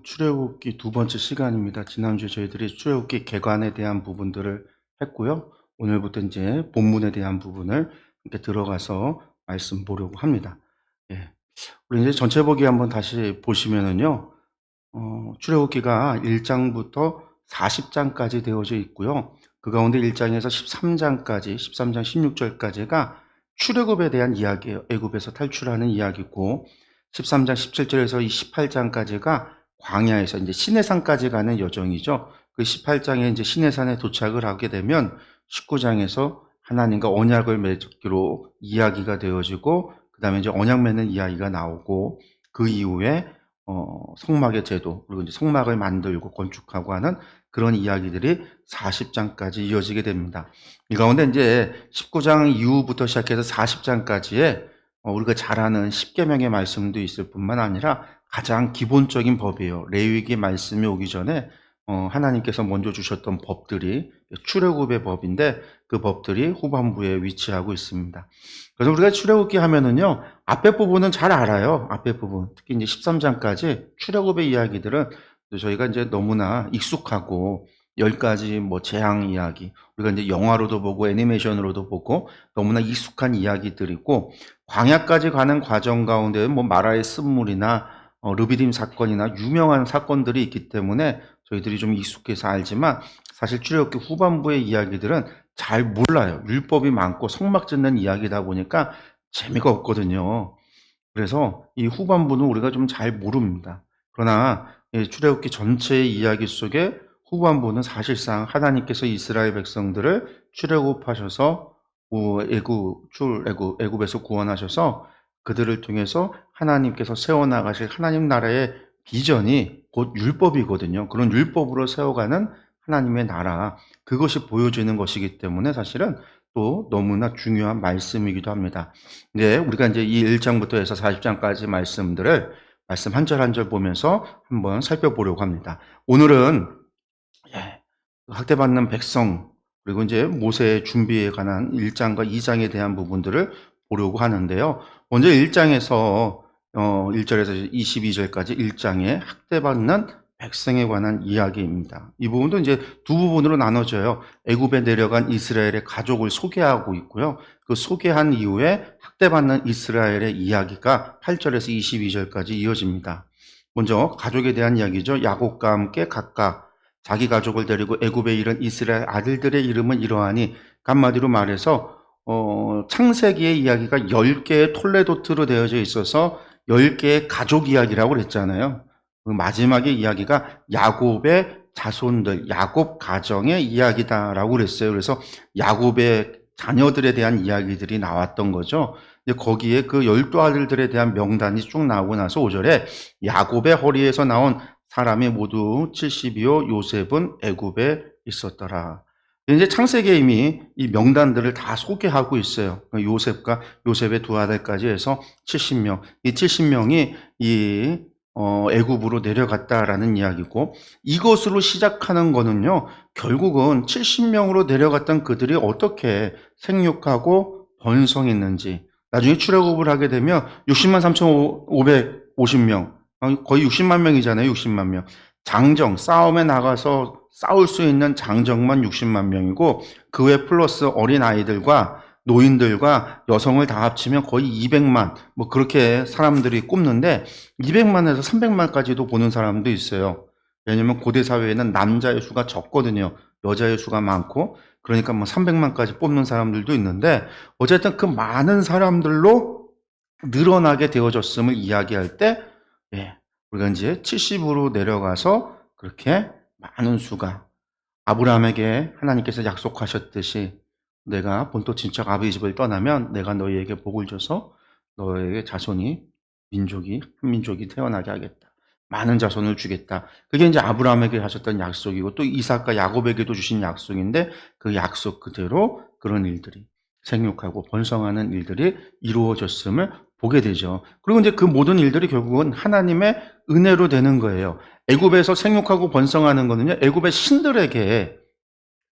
출애굽기 두 번째 시간입니다. 지난주에 저희들이 출애굽기 개관에 대한 부분들을 했고요. 오늘부터 이제 본문에 대한 부분을 이렇게 들어가서 말씀 보려고 합니다. 예. 우리 이제 전체 보기 한번 다시 보시면은요, 출애굽기가 1장부터 40장까지 되어져 있고요. 그 가운데 1장에서 13장까지, 13장 16절까지가 출애굽에 대한 이야기예요. 애굽에서 탈출하는 이야기고, 13장 17절에서 이 18장까지가 광야에서 이제 시내산까지 가는 여정이죠. 그 18장에 이제 시내산에 도착을 하게 되면 19장에서 하나님과 언약을 맺기로 이야기가 되어지고, 그 다음에 이제 언약 맺는 이야기가 나오고, 그 이후에 성막의 제도, 그리고 이제 성막을 만들고 건축하고 하는 그런 이야기들이 40장까지 이어지게 됩니다. 이 가운데 이제 19장 이후부터 시작해서 40장까지에 우리가 잘 아는 십계명의 말씀도 있을 뿐만 아니라 가장 기본적인 법이에요. 레위기 말씀이 오기 전에 하나님께서 먼저 주셨던 법들이 출애굽의 법인데 그 법들이 후반부에 위치하고 있습니다. 그래서 우리가 출애굽기 하면은요, 앞에 부분은 잘 알아요. 앞에 부분. 특히 이제 13장까지 출애굽의 이야기들은 저희가 이제 너무나 익숙하고 10가지 뭐 재앙 이야기, 우리가 이제 영화로도 보고 애니메이션으로도 보고 너무나 익숙한 이야기들이고, 광야까지 가는 과정 가운데 뭐 마라의 쓴물이나 르비딤 사건이나 유명한 사건들이 있기 때문에 저희들이 좀 익숙해서 알지만, 사실 출애굽기 후반부의 이야기들은 잘 몰라요. 율법이 많고 성막 짓는 이야기다 보니까 재미가 없거든요. 그래서 이 후반부는 우리가 좀 잘 모릅니다. 그러나 출애굽기 전체의 이야기 속에 후반부는 사실상 하나님께서 이스라엘 백성들을 출애굽하셔서 애굽에서 구원하셔서 그들을 통해서 하나님께서 세워나가실 하나님 나라의 비전이 곧 율법이거든요. 그런 율법으로 세워가는 하나님의 나라, 그것이 보여지는 것이기 때문에 사실은 또 너무나 중요한 말씀이기도 합니다. 네, 우리가 이제 이 1장부터 해서 40장까지 말씀들을 말씀 한 절 한 절 보면서 한번 살펴보려고 합니다. 오늘은 학대받는 백성, 그리고 이제 모세의 준비에 관한 1장과 2장에 대한 부분들을 보려고 하는데요. 먼저 1장에서 1절에서 22절까지 1장에 학대받는 백성에 관한 이야기입니다. 이 부분도 이제 두 부분으로 나눠져요. 애굽에 내려간 이스라엘의 가족을 소개하고 있고요. 그 소개한 이후에 학대받는 이스라엘의 이야기가 8절에서 22절까지 이어집니다. 먼저 가족에 대한 이야기죠. 야곱과 함께 각각 자기 가족을 데리고 애굽에 이른 이스라엘 아들들의 이름은 이러하니, 한마디로 말해서 창세기의 이야기가 10개의 톨레도트로 되어져 있어서 10개의 가족 이야기라고 그랬잖아요. 그 마지막의 이야기가 야곱의 자손들, 야곱 가정의 이야기다라고 그랬어요. 그래서 야곱의 자녀들에 대한 이야기들이 나왔던 거죠. 거기에 그 12아들들에 대한 명단이 쭉 나오고 나서 5절에 야곱의 허리에서 나온 사람이 모두 70이요 요셉은 애굽에 있었더라. 이제 창세기에 이미 이 명단들을 다 소개하고 있어요. 요셉의 두 아들까지 해서 70명. 이 70명이 이 애굽으로 내려갔다라는 이야기고, 이것으로 시작하는 거는요, 결국은 70명으로 내려갔던 그들이 어떻게 생육하고 번성했는지, 나중에 출애굽을 하게 되면 60만 3,550명, 거의 60만 명이잖아요. 60만 명. 장정, 싸움에 나가서 싸울 수 있는 장정만 60만 명이고, 그 외 플러스 어린 아이들과 노인들과 여성을 다 합치면 거의 200만, 뭐 그렇게 사람들이 꼽는데 200만에서 300만까지도 보는 사람도 있어요. 왜냐면 고대 사회에는 남자의 수가 적거든요. 여자의 수가 많고, 그러니까 뭐 300만까지 뽑는 사람들도 있는데, 어쨌든 그 많은 사람들로 늘어나게 되어졌음을 이야기할 때, 우리가 이제 70으로 내려가서 그렇게 많은 수가, 아브라함에게 하나님께서 약속하셨듯이 내가 본토 친척 아버지 집을 떠나면 내가 너희에게 복을 줘서 너희에게 자손이 한 민족이 태어나게 하겠다. 많은 자손을 주겠다. 그게 이제 아브라함에게 하셨던 약속이고, 또 이삭과 야곱에게도 주신 약속인데, 그 약속 그대로 그런 일들이, 생육하고 번성하는 일들이 이루어졌음을 보게 되죠. 그리고 이제 그 모든 일들이 결국은 하나님의 은혜로 되는 거예요. 애굽에서 생육하고 번성하는 거는요, 애굽의 신들에게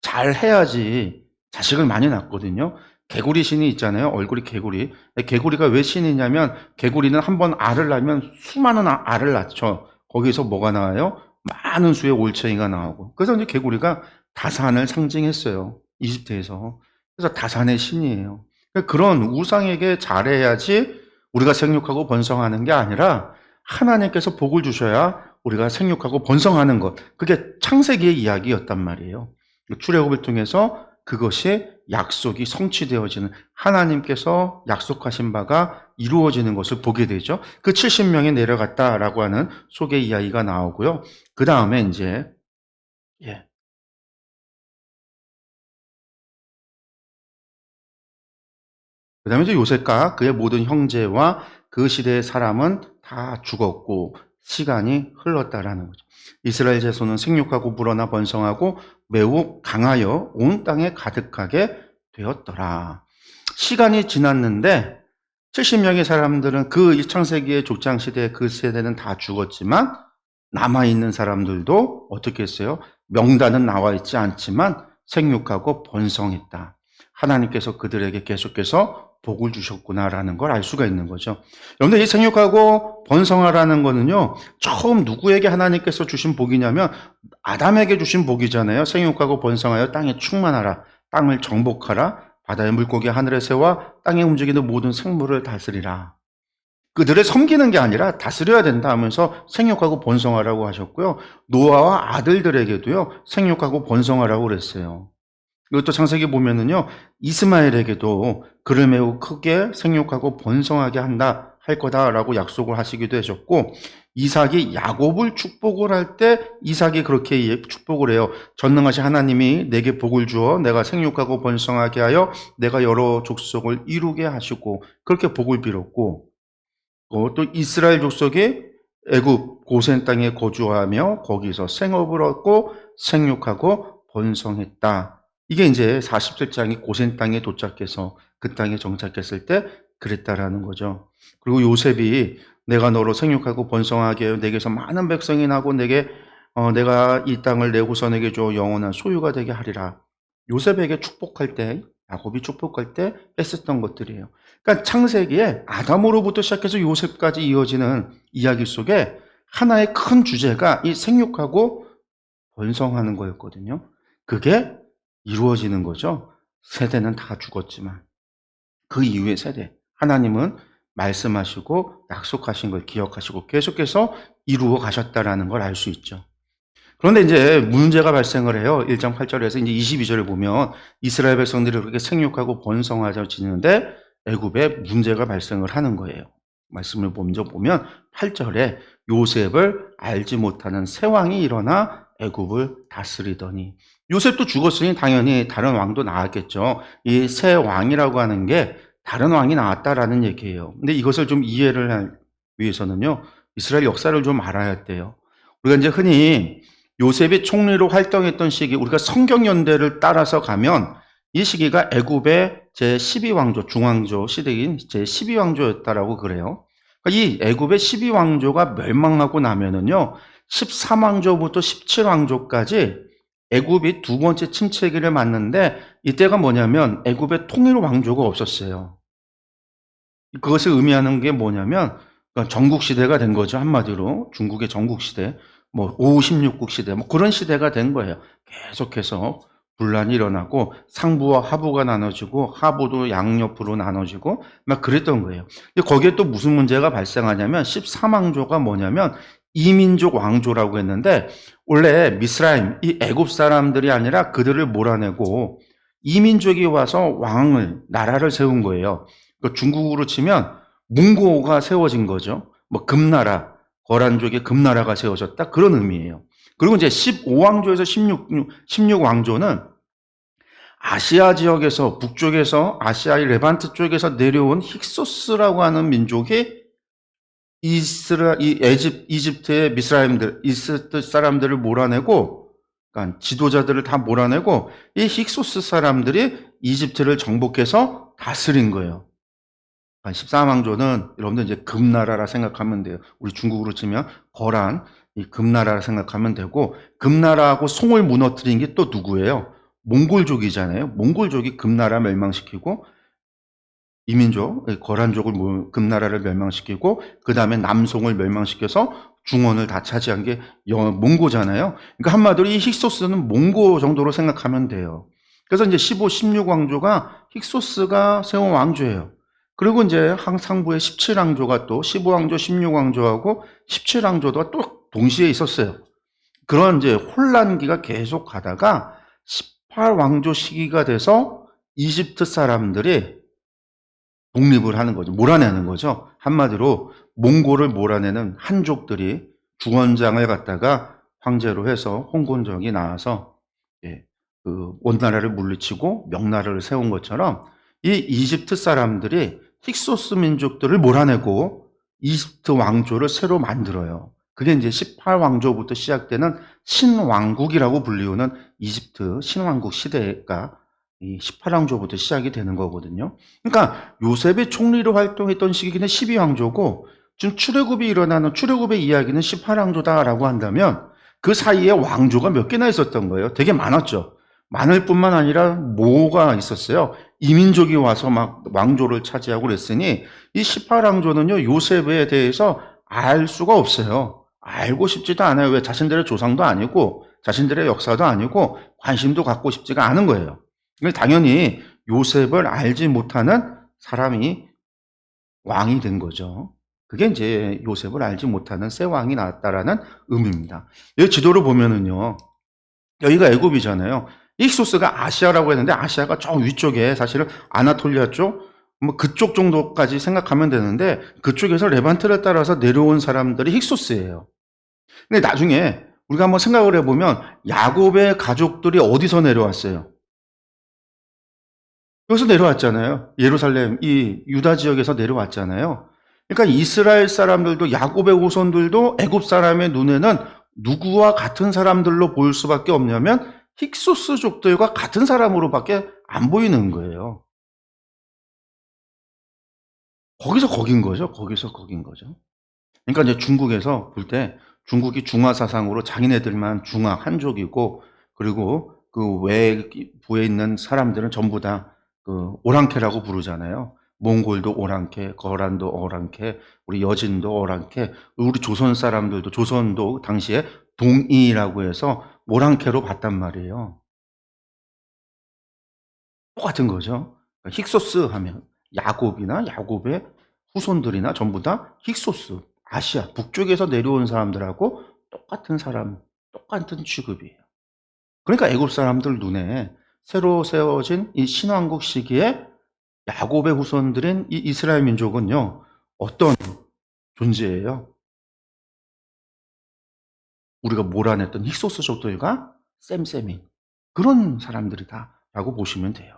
잘 해야지 자식을 많이 낳거든요. 개구리 신이 있잖아요. 얼굴이 개구리. 개구리가 왜 신이냐면, 개구리는 한 번 알을 낳으면 수많은 알을 낳죠. 거기서 뭐가 나와요? 많은 수의 올챙이가 나오고. 그래서 이제 개구리가 다산을 상징했어요. 이집트에서. 그래서 다산의 신이에요. 그러니까 그런 우상에게 잘해야지 우리가 생육하고 번성하는 게 아니라 하나님께서 복을 주셔야 우리가 생육하고 번성하는 것. 그게 창세기의 이야기였단 말이에요. 출애굽을 통해서 그것이 약속이 성취되어지는, 하나님께서 약속하신 바가 이루어지는 것을 보게 되죠. 그 70명이 내려갔다라고 하는 속의 이야기가 나오고요. 그 다음에 이제 예. 그 다음에 이제 요셉과 그의 모든 형제와 그 시대의 사람은 다 죽었고 시간이 흘렀다라는 거죠. 이스라엘 자손은 생육하고 물어나 번성하고 매우 강하여 온 땅에 가득하게 되었더라. 시간이 지났는데 70명의 사람들은 그 창세기의 족장 시대 그 세대는 다 죽었지만 남아있는 사람들도 어떻게 했어요? 명단은 나와 있지 않지만 생육하고 번성했다. 하나님께서 그들에게 계속해서 복을 주셨구나라는 걸 알 수가 있는 거죠. 여러분들 이 생육하고 번성하라는 거는요. 처음 누구에게 하나님께서 주신 복이냐면 아담에게 주신 복이잖아요. 생육하고 번성하여 땅에 충만하라. 땅을 정복하라. 바다의 물고기 하늘의 새와 땅에 움직이는 모든 생물을 다스리라. 그들을 섬기는 게 아니라 다스려야 된다 하면서 생육하고 번성하라고 하셨고요. 노아와 아들들에게도요. 생육하고 번성하라고 그랬어요. 이것도 창세기 보면은요. 이스마엘에게도 그를 매우 크게 생육하고 번성하게 한다 할 거다라고 약속을 하시기도 하셨고, 이삭이 야곱을 축복을 할 때 이삭이 그렇게 축복을 해요. 전능하신 하나님이 내게 복을 주어 내가 생육하고 번성하게 하여 내가 여러 족속을 이루게 하시고, 그렇게 복을 빌었고, 또 이스라엘 족속이 애굽 고센 땅에 거주하며 거기서 생업을 얻고 생육하고 번성했다. 이게 이제 47장이 고센 땅에 도착해서 그 땅에 정착했을 때 그랬다라는 거죠. 그리고 요셉이 내가 너로 생육하고 번성하게 하여 내게서 많은 백성이 나고 내가 이 땅을 내 후손에게 줘 영원한 소유가 되게 하리라. 요셉에게 축복할 때, 야곱이 축복할 때 뺐었던 것들이에요. 그러니까 창세기에 아담으로부터 시작해서 요셉까지 이어지는 이야기 속에 하나의 큰 주제가 이 생육하고 번성하는 거였거든요. 그게 이루어지는 거죠. 세대는 다 죽었지만 그 이후의 세대, 하나님은 말씀하시고 약속하신 걸 기억하시고 계속해서 이루어 가셨다라는 걸 알 수 있죠. 그런데 이제 문제가 발생을 해요. 1장 8절에서 이제 22절을 보면 이스라엘 백성들이 그렇게 생육하고 번성하여지는데 애굽에 문제가 발생을 하는 거예요. 말씀을 먼저 보면 8절에 요셉을 알지 못하는 새 왕이 일어나 애굽을 다스리더니, 요셉도 죽었으니 당연히 다른 왕도 나왔겠죠. 이 새 왕이라고 하는 게 다른 왕이 나왔다라는 얘기예요. 근데 이것을 좀 이해를 하기 위해서는요. 이스라엘 역사를 좀 알아야 돼요. 우리가 이제 흔히 요셉이 총리로 활동했던 시기, 우리가 성경 연대를 따라서 가면 이 시기가 애굽의 제12왕조, 중왕조 시대인 제12왕조였다라고 그래요. 그러니까 이 애굽의 12왕조가 멸망하고 나면은요, 13왕조부터 17왕조까지 애굽이 두 번째 침체기를 맞는데, 이때가 뭐냐면 애굽에 통일 왕조가 없었어요. 그것을 의미하는 게 뭐냐면 전국 시대가 된 거죠. 한마디로 중국의 전국 시대, 뭐 5, 16국 시대, 뭐 그런 시대가 된 거예요. 계속해서 분란이 일어나고 상부와 하부가 나눠지고 하부도 양옆으로 나눠지고 막 그랬던 거예요. 근데 거기에 또 무슨 문제가 발생하냐면 13왕조가 뭐냐면 이민족 왕조라고 했는데, 원래 미스라임, 이 애굽 사람들이 아니라 그들을 몰아내고 이민족이 와서 왕을, 나라를 세운 거예요. 중국으로 치면 몽고가 세워진 거죠. 뭐 금나라, 거란족의 금나라가 세워졌다, 그런 의미예요. 그리고 이제 15왕조에서 16왕조는 아시아 지역에서, 북쪽에서 아시아의 레반트 쪽에서 내려온 힉소스라고 하는 민족이 이집트의 미스라임들, 이집트 사람들을 몰아내고, 그러니까 지도자들을 다 몰아내고 이 힉소스 사람들이 이집트를 정복해서 다스린 거예요. 14왕조는 여러분들 이제 금나라라 생각하면 돼요. 우리 중국으로 치면 거란, 이 금나라라 생각하면 되고, 금나라하고 송을 무너뜨린 게 또 누구예요? 몽골족이잖아요. 몽골족이 금나라 멸망시키고 이민족, 거란족을 금나라를 멸망시키고 그 다음에 남송을 멸망시켜서 중원을 다 차지한 게 몽고잖아요. 그러니까 한마디로 이 힉소스는 몽고 정도로 생각하면 돼요. 그래서 이제 15, 16왕조가 힉소스가 세운 왕조예요. 그리고 이제 상부에 17왕조가 또 15왕조, 16왕조하고 17왕조가 또 동시에 있었어요. 그런 이제 혼란기가 계속 가다가 18왕조 시기가 돼서 이집트 사람들이 독립을 하는 거죠. 몰아내는 거죠. 한마디로 몽골을 몰아내는 한족들이 주원장을 갖다가 황제로 해서 홍건적이 나와서 그 원나라를 물리치고 명나라를 세운 것처럼 이 이집트 사람들이 힉소스 민족들을 몰아내고 이집트 왕조를 새로 만들어요. 그게 이제 18왕조부터 시작되는 신왕국이라고 불리우는 이집트 신왕국 시대가 이 18왕조부터 시작이 되는 거거든요. 그러니까 요셉이 총리로 활동했던 시기는 12왕조고 지금 출애굽이 일어나는 출애굽의 이야기는 18왕조다라고 한다면 그 사이에 왕조가 몇 개나 있었던 거예요. 되게 많았죠. 많을 뿐만 아니라 뭐가 있었어요. 이민족이 와서 막 왕조를 차지하고 그랬으니 이 18왕조는요 요셉에 대해서 알 수가 없어요. 알고 싶지도 않아요. 왜? 자신들의 조상도 아니고 자신들의 역사도 아니고 관심도 갖고 싶지가 않은 거예요. 당연히 요셉을 알지 못하는 사람이 왕이 된 거죠. 그게 이제 요셉을 알지 못하는 새 왕이 나왔다라는 의미입니다. 여기 지도를 보면은요, 여기가 애굽이잖아요. 힉소스가 아시아라고 했는데 아시아가 저 위쪽에 사실은 아나톨리아 쪽, 뭐 그쪽 정도까지 생각하면 되는데 그쪽에서 레반트를 따라서 내려온 사람들이 힉소스예요. 근데 나중에 우리가 한번 생각을 해보면 야곱의 가족들이 어디서 내려왔어요? 여기서 내려왔잖아요. 예루살렘, 이 유다 지역에서 내려왔잖아요. 그러니까 이스라엘 사람들도 야곱의 후손들도 애굽 사람의 눈에는 누구와 같은 사람들로 보일 수밖에 없냐면 힉소스족들과 같은 사람으로밖에 안 보이는 거예요. 거기서 거긴 거죠. 거기서 거긴 거죠. 그러니까 이제 중국에서 볼 때 중국이 중화 사상으로 자기네들만 중화 한족이고 그리고 그 외부에 있는 사람들은 전부 다 그 오랑캐라고 부르잖아요. 몽골도 오랑캐, 거란도 오랑캐, 우리 여진도 오랑캐, 우리 조선 사람들도 조선도 당시에 동이라고 해서 오랑캐로 봤단 말이에요. 똑같은 거죠. 그러니까 힉소스 하면 야곱이나 야곱의 후손들이나 전부 다 힉소스, 아시아 북쪽에서 내려온 사람들하고 똑같은 사람, 똑같은 취급이에요. 그러니까 애굽 사람들 눈에 새로 세워진 이 신왕국 시기에 야곱의 후손들인 이 이스라엘 민족은요, 어떤 존재예요? 우리가 몰아냈던 힉소스족들과 쌤쌤인 그런 사람들이다라고 보시면 돼요.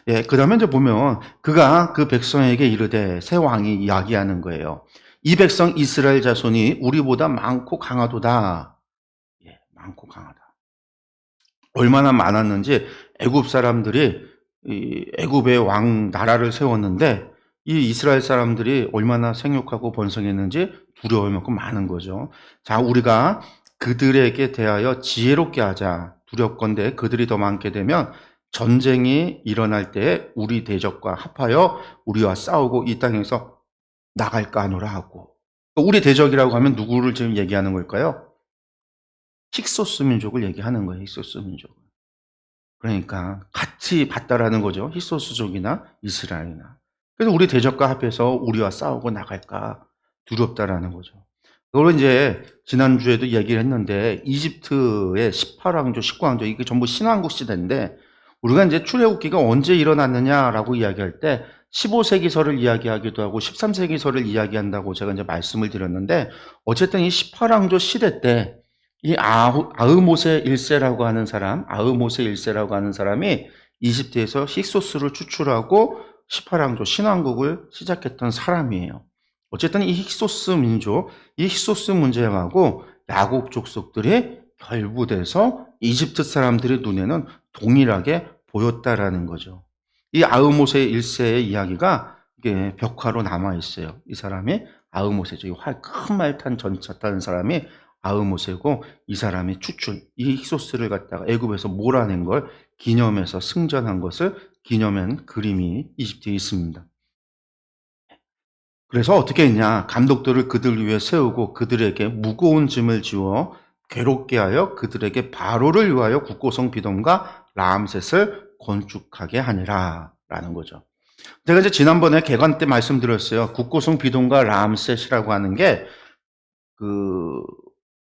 예, 그 다음에 이제 보면 그가 그 백성에게 이르되 새 왕이 이야기하는 거예요. 이 백성 이스라엘 자손이 우리보다 많고 강하도다. 예, 많고 강하다. 얼마나 많았는지 애굽 사람들이 이 애굽의 왕 나라를 세웠는데 이 이스라엘 사람들이 얼마나 생육하고 번성했는지 두려울 만큼 많은 거죠. 자, 우리가 그들에게 대하여 지혜롭게 하자. 두렵건대 그들이 더 많게 되면 전쟁이 일어날 때 우리 대적과 합하여 우리와 싸우고 이 땅에서 나갈까 하노라 하고. 우리 대적이라고 하면 누구를 지금 얘기하는 걸까요? 힉소스 민족을 얘기하는 거예요. 힉소스 민족. 그러니까 같이 봤다라는 거죠. 힉소스족이나 이스라엘이나. 그래서 우리 대적과 합해서 우리와 싸우고 나갈까 두렵다라는 거죠. 그걸 이제 지난주에도 얘기를 했는데 이집트의 18왕조, 19왕조 이게 전부 신왕국 시대인데 우리가 이제 출애굽기가 언제 일어났느냐라고 이야기할 때 15세기서를 이야기하기도 하고 13세기서를 이야기한다고 제가 이제 말씀을 드렸는데 어쨌든 이 18왕조 시대 때 이 아흐모세 1세라고 하는 사람, 아흐모세 1세라고 하는 사람이 이집트에서 힉소스를 추출하고 18왕조 신왕국을 시작했던 사람이에요. 어쨌든 이 힉소스 민족, 이 힉소스 문제하고 야곱 족속들이 결부돼서 이집트 사람들의 눈에는 동일하게 보였다라는 거죠. 이 아흐모세 1세의 이야기가 이게 벽화로 남아 있어요. 이 사람이 아흐모세죠. 큰 말 탄 전차 타는 사람이 아흐모세고 이 사람이 이 힉소스를 갖다가 애굽에서 몰아낸 걸 기념해서 승전한 것을 기념한 그림이 이집트에 있습니다. 그래서 어떻게 했냐? 감독들을 그들 위에 세우고 그들에게 무거운 짐을 지워 괴롭게 하여 그들에게 바로를 위하여 국고성 비돔과 라암셋을 건축하게 하니라 라는 거죠. 제가 이제 지난번에 개관 때 말씀드렸어요. 국고성 비돔과 라암셋이라고 하는 게 그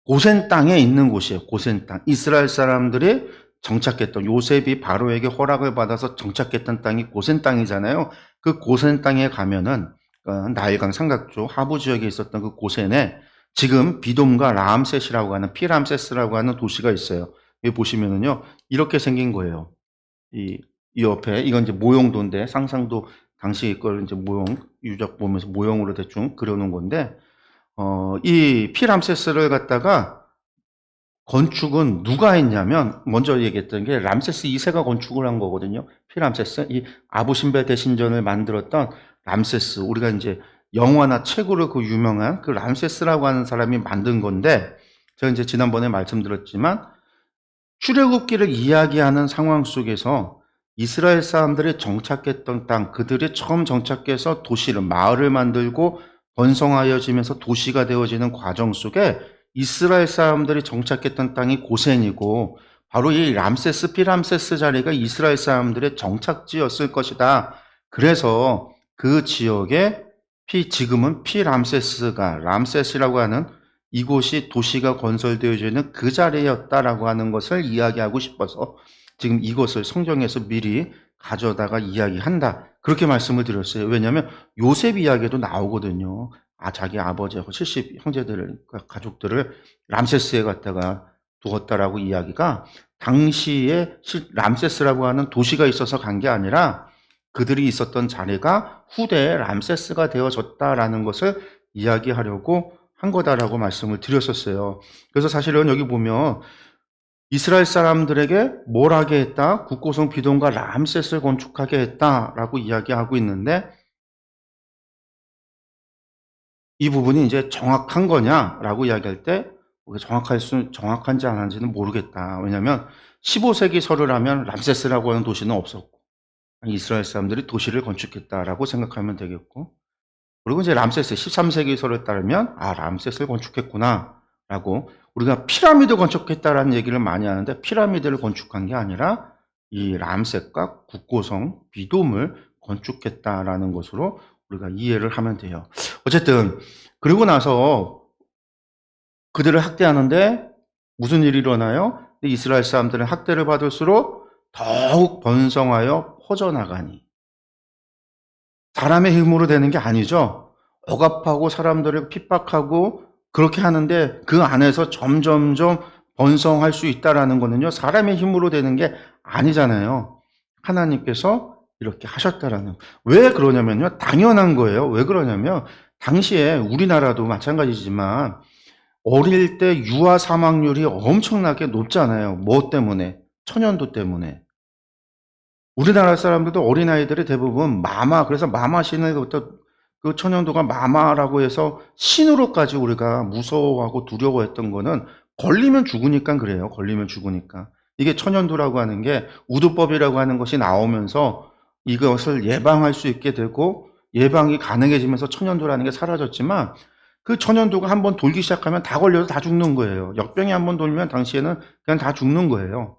고센 땅에 있는 곳이에요. 고센 땅. 이스라엘 사람들이 정착했던, 요셉이 바로에게 허락을 받아서 정착했던 땅이 고센 땅이잖아요. 그 고센 땅에 가면은 나일강 삼각조 하부 지역에 있었던 그 고센에 지금 비돔과 라암셋이라고 하는, 피람세스라고 하는 도시가 있어요. 여기 보시면은요, 이렇게 생긴 거예요. 이 옆에 이건 이제 모형도인데, 상상도 당시 걸 이제 모형 유적 보면서 모형으로 대충 그려놓은 건데, 이 피람세스를 갖다가 건축은 누가 했냐면, 먼저 얘기했던 게 람세스 2세가 건축을 한 거거든요. 피람세스, 이 아부신벨 대신전을 만들었던 람세스, 우리가 이제 영화나 책으로 그 유명한 그 람세스라고 하는 사람이 만든 건데, 제가 이제 지난번에 말씀드렸지만 출애굽기를 이야기하는 상황 속에서 이스라엘 사람들이 정착했던 땅, 그들이 처음 정착해서 도시를, 마을을 만들고 번성하여지면서 도시가 되어지는 과정 속에 이스라엘 사람들이 정착했던 땅이 고센이고, 바로 이 람세스, 피람세스 자리가 이스라엘 사람들의 정착지였을 것이다. 그래서 그 지역에 지금은 피람세스가, 람세스라고 하는 이곳이 도시가 건설되어지는 그 자리였다라고 하는 것을 이야기하고 싶어서 지금 이것을 성경에서 미리 가져다가 이야기한다. 그렇게 말씀을 드렸어요. 왜냐하면 요셉 이야기도 나오거든요. 자기 아버지하고 70 형제들을, 가족들을 람세스에 갖다가 두었다라고 이야기가, 당시에 람세스라고 하는 도시가 있어서 간 게 아니라 그들이 있었던 자리가 후대에 람세스가 되어졌다라는 것을 이야기하려고 한 거다라고 말씀을 드렸었어요. 그래서 사실은 여기 보면 이스라엘 사람들에게 뭘 하게 했다? 국고성 비돔과 람셋을 건축하게 했다라고 이야기하고 있는데, 이 부분이 이제 정확한 거냐라고 이야기할 때 정확한지 안 한지는 모르겠다. 왜냐하면 15세기 설을 람세스라고 하는 도시는 없었고, 이스라엘 사람들이 도시를 건축했다라고 생각하면 되겠고, 그리고 이제 람세스 13세기 설에 따르면 람세스를 건축했구나라고, 우리가 피라미드 건축했다라는 얘기를 많이 하는데, 피라미드를 건축한 게 아니라 이 람셋과 국고성 비돔을 건축했다라는 것으로 우리가 이해를 하면 돼요. 어쨌든 그리고 나서 그들을 학대하는데 무슨 일이 일어나요? 이스라엘 사람들은 학대를 받을수록 더욱 번성하여 퍼져나가니, 사람의 힘으로 되는 게 아니죠. 억압하고 사람들을 핍박하고 그렇게 하는데 그 안에서 점점점 번성할 수 있다라는 거는요, 사람의 힘으로 되는 게 아니잖아요. 하나님께서 이렇게 하셨다라는. 왜 그러냐면요, 당연한 거예요. 왜 그러냐면 당시에 우리나라도 마찬가지지만 어릴 때 유아 사망률이 엄청나게 높잖아요. 뭐 때문에? 천연두 때문에. 우리나라 사람들도 어린아이들이 대부분 그래서 마마 신을부터, 그 천연두가 마마라고 해서 신으로까지 우리가 무서워하고 두려워했던 거는 걸리면 죽으니까 그래요. 걸리면 죽으니까. 이게 천연두라고 하는 게 우두법이라고 하는 것이 나오면서 이것을 예방할 수 있게 되고 예방이 가능해지면서 천연두라는 게 사라졌지만, 그 천연두가 한번 돌기 시작하면 다 걸려서 다 죽는 거예요. 역병이 한번 돌면 당시에는 그냥 다 죽는 거예요.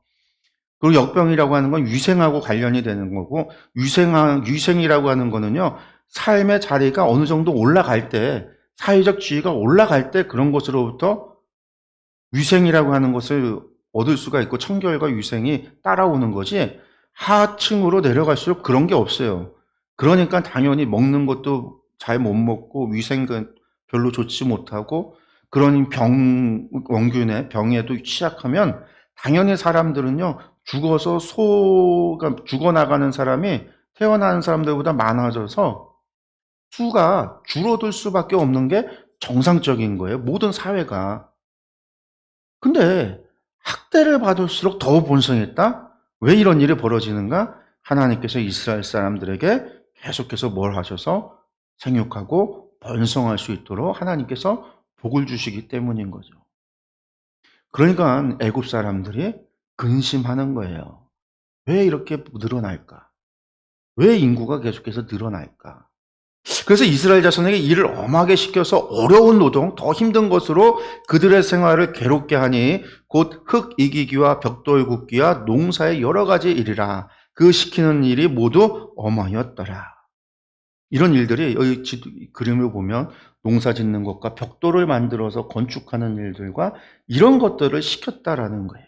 그리고 역병이라고 하는 건 위생하고 관련이 되는 거고, 위생이라고 하는 거는요, 삶의 자리가 어느 정도 올라갈 때, 사회적 지위가 올라갈 때 그런 것으로부터 위생이라고 하는 것을 얻을 수가 있고, 청결과 위생이 따라오는 거지, 하층으로 내려갈수록 그런 게 없어요. 그러니까 당연히 먹는 것도 잘 못 먹고, 위생은 별로 좋지 못하고, 그런 원균의 병에도 취약하면 당연히 사람들은요, 그러니까 죽어나가는 사람이 태어나는 사람들보다 많아져서 수가 줄어들 수밖에 없는 게 정상적인 거예요. 모든 사회가. 근데 학대를 받을수록 더 번성했다? 왜 이런 일이 벌어지는가? 하나님께서 이스라엘 사람들에게 계속해서 뭘 하셔서 생육하고 번성할 수 있도록 하나님께서 복을 주시기 때문인 거죠. 그러니까 애굽 사람들이 근심하는 거예요. 왜 이렇게 늘어날까? 왜 인구가 계속해서 늘어날까? 그래서 이스라엘 자손에게 일을 엄하게 시켜서 어려운 노동, 더 힘든 것으로 그들의 생활을 괴롭게 하니 곧 흙 이기기와 벽돌 굽기와 농사의 여러 가지 일이라. 그 시키는 일이 모두 엄하였더라. 이런 일들이 여기 그림을 보면 농사 짓는 것과 벽돌을 만들어서 건축하는 일들과 이런 것들을 시켰다라는 거예요.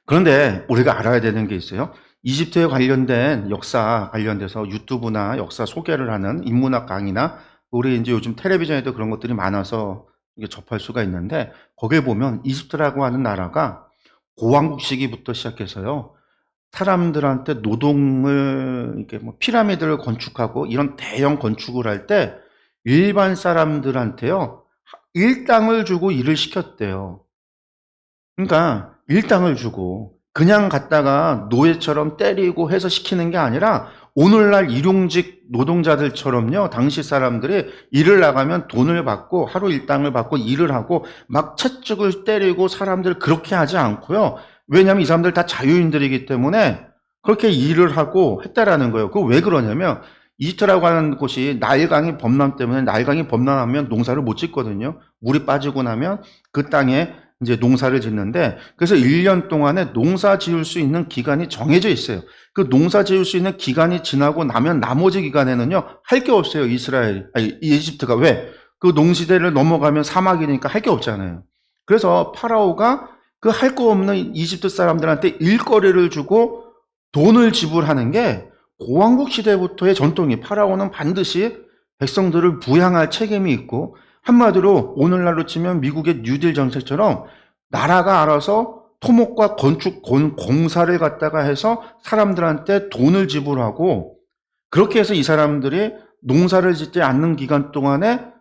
그런데 우리가 알아야 되는 게 있어요. 이집트에 관련된 역사 관련돼서 유튜브나 역사 소개를 하는 인문학 강의나 우리 이제 요즘 텔레비전에도 그런 것들이 많아서 이게 접할 수가 있는데 거기에 보면 이집트라고 하는 나라가 고왕국 시기부터 시작해서요. 사람들한테 노동을 이렇게 뭐 피라미드를 건축하고 이런 대형 건축을 할 때 일반 사람들한테요. 일당을 주고 일을 시켰대요. 그러니까 일당을 주고 그냥 갔다가 노예처럼 때리고 해서 시키는 게 아니라 오늘날 일용직 노동자들처럼요. 당시 사람들이 일을 나가면 돈을 받고 하루 일당을 받고 일을 하고 막 채찍을 때리고 사람들 그렇게 하지 않고요. 왜냐하면 이 사람들 다 자유인들이기 때문에 그렇게 일을 하고 했다라는 거예요. 그 왜 그러냐면 이집트라고 하는 곳이 나일강이 범람 때문에 나일강이 범람하면 농사를 못 짓거든요. 물이 빠지고 나면 그 땅에 이제 농사를 짓는데 그래서 1년 동안에 농사 지을 수 있는 기간이 정해져 있어요. 그 농사 지을 수 있는 기간이 지나고 나면 나머지 기간에는요. 할 게 없어요. 이집트가. 왜? 그 농시대를 넘어가면 사막이니까 할 게 없잖아요. 그래서 파라오가 그 할 거 없는 이집트 사람들한테 일거리를 주고 돈을 지불하는 게 고왕국 시대부터의 전통이 파라오는 반드시 백성들을 부양할 책임이 있고 한마디로 오늘날로 치면 미국의 뉴딜 정책처럼 나라가 알아서 토목과 건축 공사를 갖다가 해서 사람들한테 돈을 지불하고 그렇게 해서 이 사람들이 농사를 짓지 않는 기간 동안에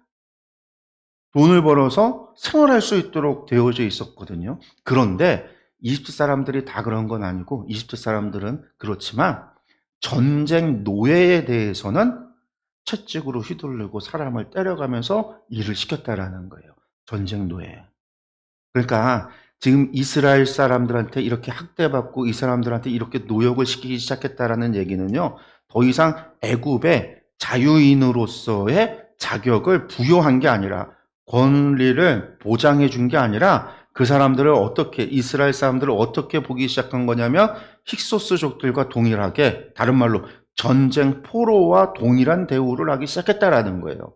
돈을 벌어서 생활할 수 있도록 되어져 있었거든요. 그런데 이집트 사람들이 다 그런 건 아니고 이집트 사람들은 그렇지만 전쟁 노예에 대해서는 채찍으로 휘두르고 사람을 때려가면서 일을 시켰다라는 거예요. 전쟁 노예. 그러니까 지금 이스라엘 사람들한테 이렇게 학대받고 이 사람들한테 이렇게 노역을 시키기 시작했다라는 얘기는요. 더 이상 애굽의 자유인으로서의 자격을 부여한 게 아니라 권리를 보장해 준 게 아니라 그 사람들을 어떻게 이스라엘 사람들을 어떻게 보기 시작한 거냐면 힉소스족들과 동일하게 다른 말로 전쟁 포로와 동일한 대우를 하기 시작했다라는 거예요.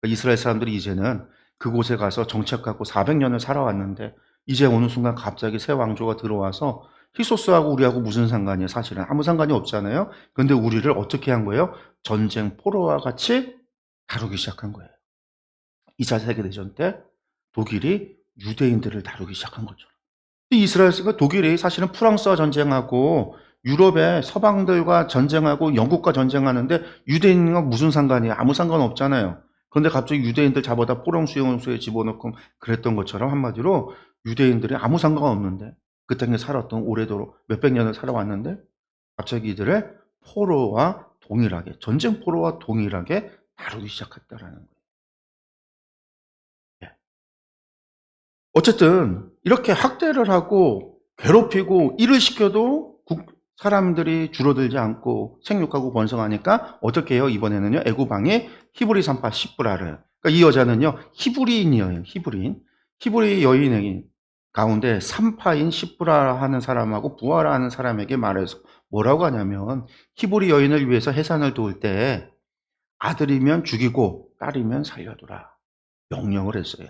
이스라엘 사람들이 이제는 그곳에 가서 정착하고 400년을 살아왔는데 이제 어느 순간 갑자기 새 왕조가 들어와서 힉소스하고 우리하고 무슨 상관이에요? 사실은 아무 상관이 없잖아요. 그런데 우리를 어떻게 한 거예요? 전쟁 포로와 같이 다루기 시작한 거예요. 2차 세계대전 때 독일이 유대인들을 다루기 시작한 거죠. 이스라엘과 독일이 사실은 프랑스와 전쟁하고 유럽의 서방들과 전쟁하고 영국과 전쟁하는데 유대인과 무슨 상관이에요? 아무 상관 없잖아요. 그런데 갑자기 유대인들 잡아다 포롱 수용소에 집어넣고 그랬던 것처럼 한마디로 유대인들이 아무 상관없는데 그 땅에 살았던 오래도록 몇백 년을 살아왔는데 갑자기 이들을 포로와 동일하게 전쟁 포로와 동일하게 다루기 시작했다라는 거예요. 어쨌든 이렇게 학대를 하고 괴롭히고 일을 시켜도 사람들이 줄어들지 않고 생육하고 번성하니까 어떻게 해요? 이번에는요. 애굽 왕이 히브리 산파 시브라를. 그러니까 이 여자는요. 히브리인이에요. 히브리 여인 가운데 산파인 시브라 하는 사람하고 부하라 하는 사람에게 말해서 뭐라고 하냐면 히브리 여인을 위해서 해산을 도울 때 아들이면 죽이고 딸이면 살려두라. 명령을 했어요.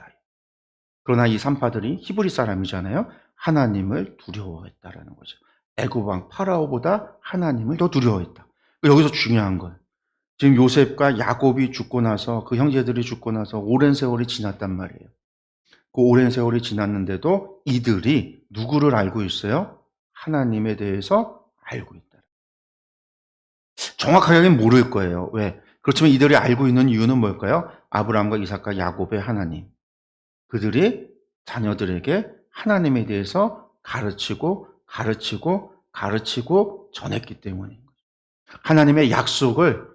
그러나 이 산파들이 히브리 사람이잖아요. 하나님을 두려워했다라는 거죠. 애굽 왕 파라오보다 하나님을 더 두려워했다. 여기서 중요한 건 지금 요셉과 야곱이 죽고 나서 그 형제들이 죽고 나서 오랜 세월이 지났단 말이에요. 그 오랜 세월이 지났는데도 이들이 누구를 알고 있어요? 하나님에 대해서 알고 있다. 정확하게는 모를 거예요. 왜? 그렇지만 이들이 알고 있는 이유는 뭘까요? 아브라함과 이삭과 야곱의 하나님. 그들이 자녀들에게 하나님에 대해서 가르치고 전했기 때문인 거죠. 하나님의 약속을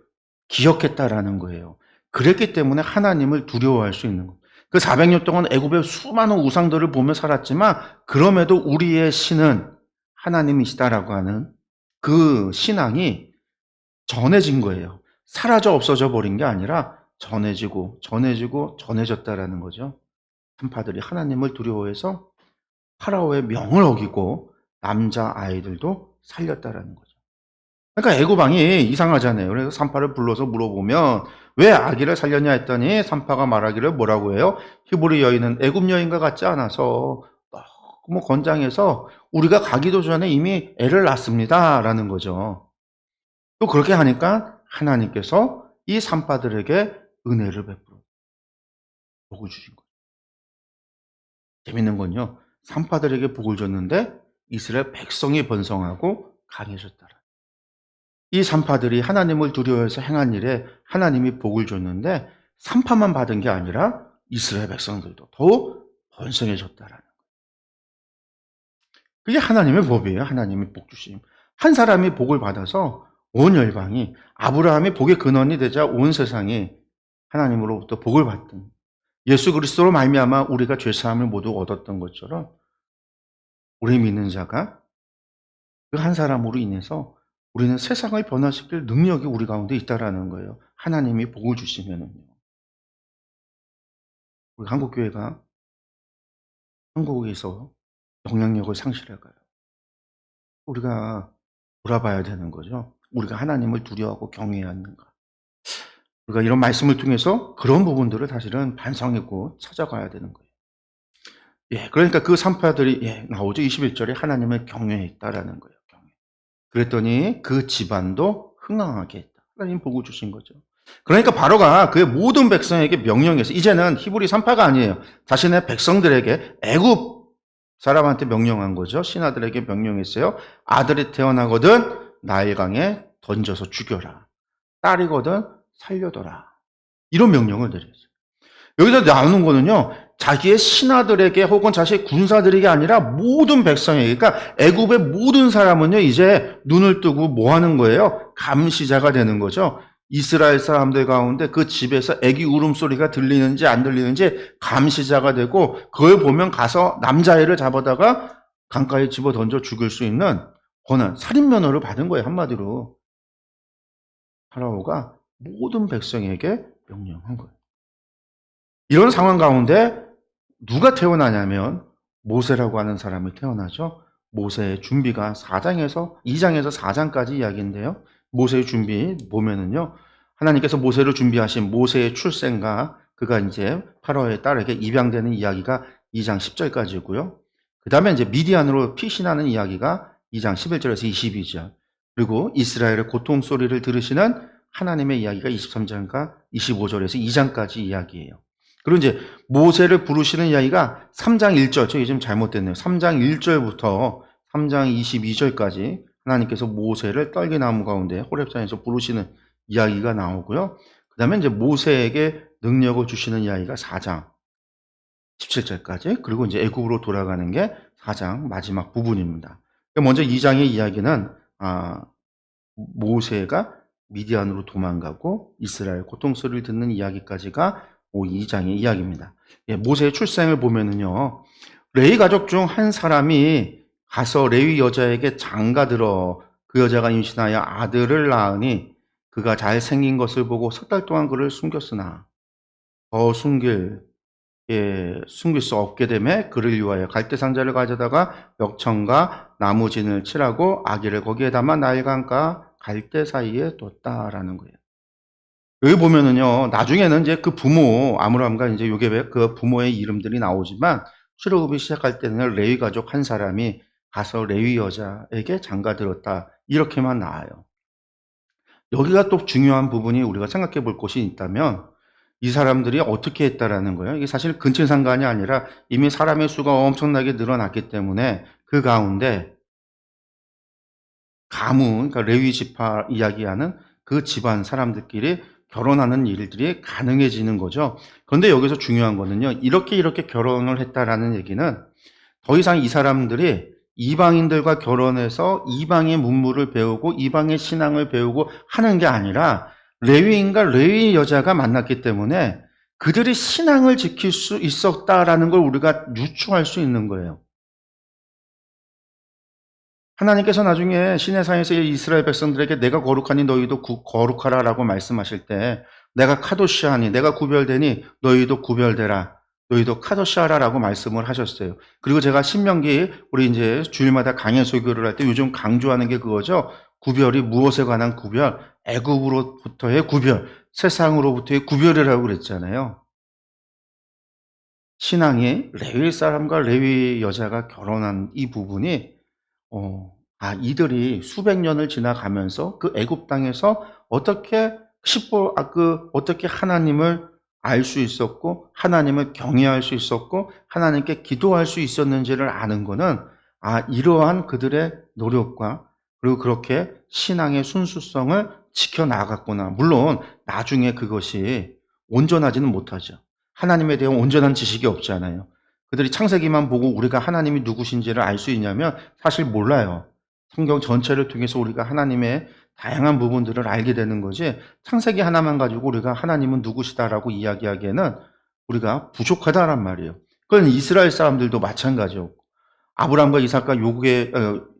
기억했다라는 거예요. 그랬기 때문에 하나님을 두려워할 수 있는 거예요. 그 400년 동안 애굽의 수많은 우상들을 보며 살았지만 그럼에도 우리의 신은 하나님이시다라고 하는 그 신앙이 전해진 거예요. 사라져 없어져 버린 게 아니라 전해졌다라는 거죠. 산파들이 하나님을 두려워해서 파라오의 명을 어기고 남자 아이들도 살렸다라는 거죠. 그러니까 애굽 왕이 이상하잖아요. 그래서 산파를 불러서 물어보면 왜 아기를 살렸냐 했더니 산파가 말하기를 뭐라고 해요? 히브리 여인은 애굽 여인과 같지 않아서 너무 건장해서 우리가 가기도 전에 이미 애를 낳습니다라는 거죠. 또 그렇게 하니까 하나님께서 이 산파들에게 은혜를 베풀어 복을 주신 거예요. 재밌는 건요. 산파들에게 복을 줬는데 이스라엘 백성이 번성하고 강해졌더라. 이 산파들이 하나님을 두려워해서 행한 일에 하나님이 복을 줬는데 산파만 받은 게 아니라 이스라엘 백성들도 더 번성해졌다라는 거예요. 그게 하나님의 법이에요. 하나님의 복 주심. 한 사람이 복을 받아서 온 열방이 아브라함이 복의 근원이 되자 온 세상이 하나님으로부터 복을 받던 예수 그리스도로 말미암아 우리가 죄 사함을 모두 얻었던 것처럼 우리 믿는 자가 그 한 사람으로 인해서 우리는 세상을 변화시킬 능력이 우리 가운데 있다라는 거예요. 하나님이 복을 주시면은요. 우리 한국교회가 한국에서 영향력을 상실할까요? 우리가 돌아봐야 되는 거죠. 우리가 하나님을 두려워하고 경외해야 하는가. 우리가 이런 말씀을 통해서 그런 부분들을 사실은 반성했고 찾아가야 되는 거예요. 예, 그러니까 그 산파들이 나오죠. 21절에 하나님을 경외했다라는 거예요. 경외. 그랬더니 그 집안도 흥황하게 했다. 하나님 복을 주신 거죠. 그러니까 바로가 그의 모든 백성에게 명령해서 이제는 히브리 산파가 아니에요. 자신의 백성들에게 애굽 사람한테 명령한 거죠. 신하들에게 명령했어요. 아들이 태어나거든 나일강에 던져서 죽여라. 딸이거든 살려둬라. 이런 명령을 내렸어요. 여기서 나오는 거는요. 자기의 신하들에게 혹은 자신의 군사들에게 아니라 모든 백성에게, 그러니까 애굽의 모든 사람은요. 이제 눈을 뜨고 뭐 하는 거예요? 감시자가 되는 거죠. 이스라엘 사람들 가운데 그 집에서 애기 울음소리가 들리는지 안 들리는지 감시자가 되고 그걸 보면 가서 남자애를 잡아다가 강가에 집어 던져 죽일 수 있는 권한, 살인면허를 받은 거예요. 한마디로. 파라오가 모든 백성에게 명령한 거예요. 이런 상황 가운데 누가 태어나냐면 모세라고 하는 사람이 태어나죠. 모세의 준비가 2장에서 4장까지 이야기인데요. 모세의 준비 보면은요. 하나님께서 모세를 준비하신 모세의 출생과 그가 이제 파라오의 딸에게 입양되는 이야기가 2장 10절까지고요. 그 다음에 이제 미디안으로 피신하는 이야기가 2장 11절에서 22절. 그리고 이스라엘의 고통 소리를 들으시는 하나님의 이야기가 23장과 25절에서 2장까지 이야기예요. 그리고 이제 모세를 부르시는 이야기가 3장 1절, 저 요즘 잘못됐네요. 3장 1절부터 3장 22절까지 하나님께서 모세를 떨기나무 가운데 호렙산에서 부르시는 이야기가 나오고요. 그 다음에 이제 모세에게 능력을 주시는 이야기가 4장 17절까지, 그리고 이제 애굽으로 돌아가는 게 4장 마지막 부분입니다. 먼저 2장의 이야기는 모세가 미디안으로 도망가고 이스라엘 고통 소리를 듣는 이야기까지가 2장의 이야기입니다. 모세의 출생을 보면은요, 레위 가족 중 한 사람이 가서 레위 여자에게 장가들어 그 여자가 임신하여 아들을 낳으니 그가 잘생긴 것을 보고 3달 동안 그를 숨겼으나 더 숨길 수 없게 되매 그를 위하여 갈대 상자를 가져다가 멱청과 나무진을 칠하고 아기를 거기에 담아 나일강과 갈대 사이에 뒀다라는 거예요. 여기 보면은요, 나중에는 이제 그 부모, 아므람과 이제 요게벳 그 부모의 이름들이 나오지만, 출애굽이 시작할 때는 레위 가족 한 사람이 가서 레위 여자에게 장가들었다. 이렇게만 나와요. 여기가 또 중요한 부분이 우리가 생각해 볼 곳이 있다면, 이 사람들이 어떻게 했다라는 거예요. 이게 사실 근친상간이 아니라 이미 사람의 수가 엄청나게 늘어났기 때문에 그 가운데 가문, 그러니까 레위 지파 이야기하는 그 집안 사람들끼리 결혼하는 일들이 가능해지는 거죠. 그런데 여기서 중요한 거는요. 이렇게 결혼을 했다라는 얘기는 더 이상 이 사람들이 이방인들과 결혼해서 이방의 문물을 배우고 이방의 신앙을 배우고 하는 게 아니라 레위인과 레위 여자가 만났기 때문에 그들이 신앙을 지킬 수 있었다라는 걸 우리가 유추할 수 있는 거예요. 하나님께서 나중에 시내산에서 이스라엘 백성들에게 내가 거룩하니 너희도 거룩하라라고 말씀하실 때 내가 카도시하니 내가 구별되니 너희도 구별되라. 너희도 카도시하라라고 말씀을 하셨어요. 그리고 제가 신명기 우리 이제 주일마다 강해 설교를 할 때 요즘 강조하는 게 그거죠. 구별이 무엇에 관한 구별? 애굽으로부터의 구별, 세상으로부터의 구별이라고 그랬잖아요. 신앙이 레위 사람과 레위 여자가 결혼한 이 부분이 이들이 수백 년을 지나가면서 그 애굽 땅에서 어떻게 어떻게 하나님을 알 수 있었고 하나님을 경외할 수 있었고 하나님께 기도할 수 있었는지를 아는 거는 이러한 그들의 노력과 그리고 그렇게 신앙의 순수성을 지켜 나갔구나. 물론 나중에 그것이 온전하지는 못하죠. 하나님에 대한 온전한 지식이 없잖아요. 그들이 창세기만 보고 우리가 하나님이 누구신지를 알 수 있냐면 사실 몰라요. 성경 전체를 통해서 우리가 하나님의 다양한 부분들을 알게 되는 거지 창세기 하나만 가지고 우리가 하나님은 누구시다라고 이야기하기에는 우리가 부족하다란 말이에요. 그건 이스라엘 사람들도 마찬가지였고 아브라함과 이삭과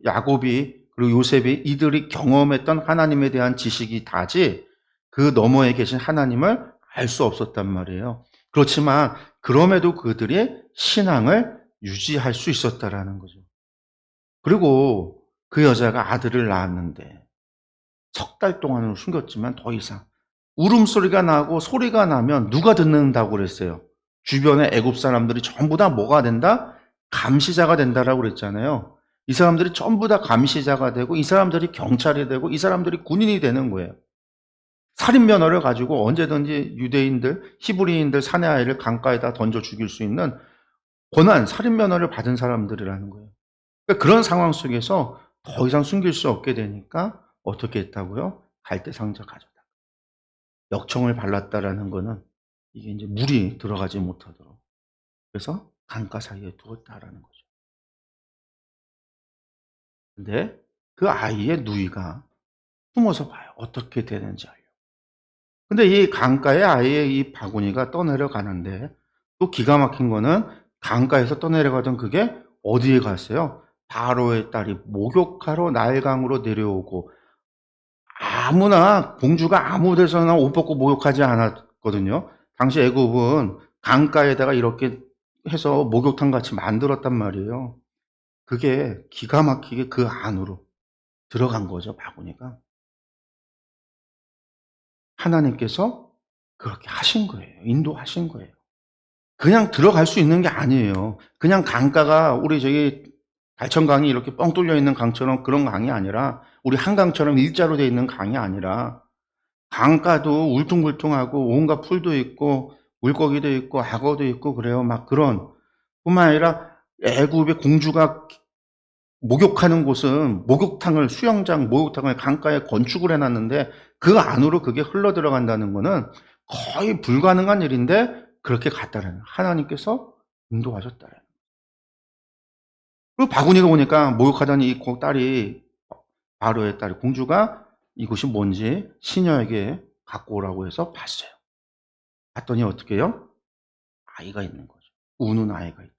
야곱이 그리고 요셉이 이들이 경험했던 하나님에 대한 지식이 다지 그 너머에 계신 하나님을 알 수 없었단 말이에요. 그렇지만 그럼에도 그들이 신앙을 유지할 수 있었다라는 거죠. 그리고 그 여자가 아들을 낳았는데 석 달 동안은 숨겼지만 더 이상 울음소리가 나고 소리가 나면 누가 듣는다고 그랬어요? 주변의 애굽 사람들이 전부 다 뭐가 된다? 감시자가 된다라고 그랬잖아요. 이 사람들이 전부 다 감시자가 되고 이 사람들이 경찰이 되고 이 사람들이 군인이 되는 거예요. 살인 면허를 가지고 언제든지 유대인들, 히브리인들 사내 아이를 강가에다 던져 죽일 수 있는 권한, 살인 면허를 받은 사람들이라는 거예요. 그러니까 그런 상황 속에서 더 이상 숨길 수 없게 되니까 어떻게 했다고요? 갈대 상자 가져다. 역청을 발랐다라는 거는 이게 이제 물이 들어가지 못하도록. 그래서 강가 사이에 두었다라는 거죠. 근데 그 아이의 누이가 숨어서 봐요. 어떻게 되는지 알려. 근데 이 강가에 아이의 이 바구니가 떠내려가는데 또 기가 막힌 거는 강가에서 떠내려가던 그게 어디에 갔어요? 바로의 딸이 목욕하러 나일강으로 내려오고 아무나 공주가 아무 데서나 옷 벗고 목욕하지 않았거든요. 당시 애굽은 강가에다가 이렇게 해서 목욕탕 같이 만들었단 말이에요. 그게 기가 막히게 그 안으로 들어간 거죠, 바구니가. 하나님께서 그렇게 하신 거예요. 인도하신 거예요. 그냥 들어갈 수 있는 게 아니에요. 그냥 강가가 우리 저기 달천강이 이렇게 뻥 뚫려 있는 강처럼 그런 강이 아니라 우리 한강처럼 일자로 되어 있는 강이 아니라 강가도 울퉁불퉁하고 온갖 풀도 있고 물고기도 있고 악어도 있고 그래요. 막 그런 뿐만 아니라 애굽의 공주가 목욕하는 곳은 수영장 목욕탕을 강가에 건축을 해놨는데 그 안으로 그게 흘러 들어간다는 거는 거의 불가능한 일인데 그렇게 갔다는 하나님께서 인도하셨다는. 그리고 바구니가 오니까 목욕하던 이 딸이 바로의 딸 공주가 이곳이 뭔지 시녀에게 갖고 오라고 해서 봤어요. 봤더니 어떻게 해요? 아이가 있는 거죠. 우는 아이가 있다.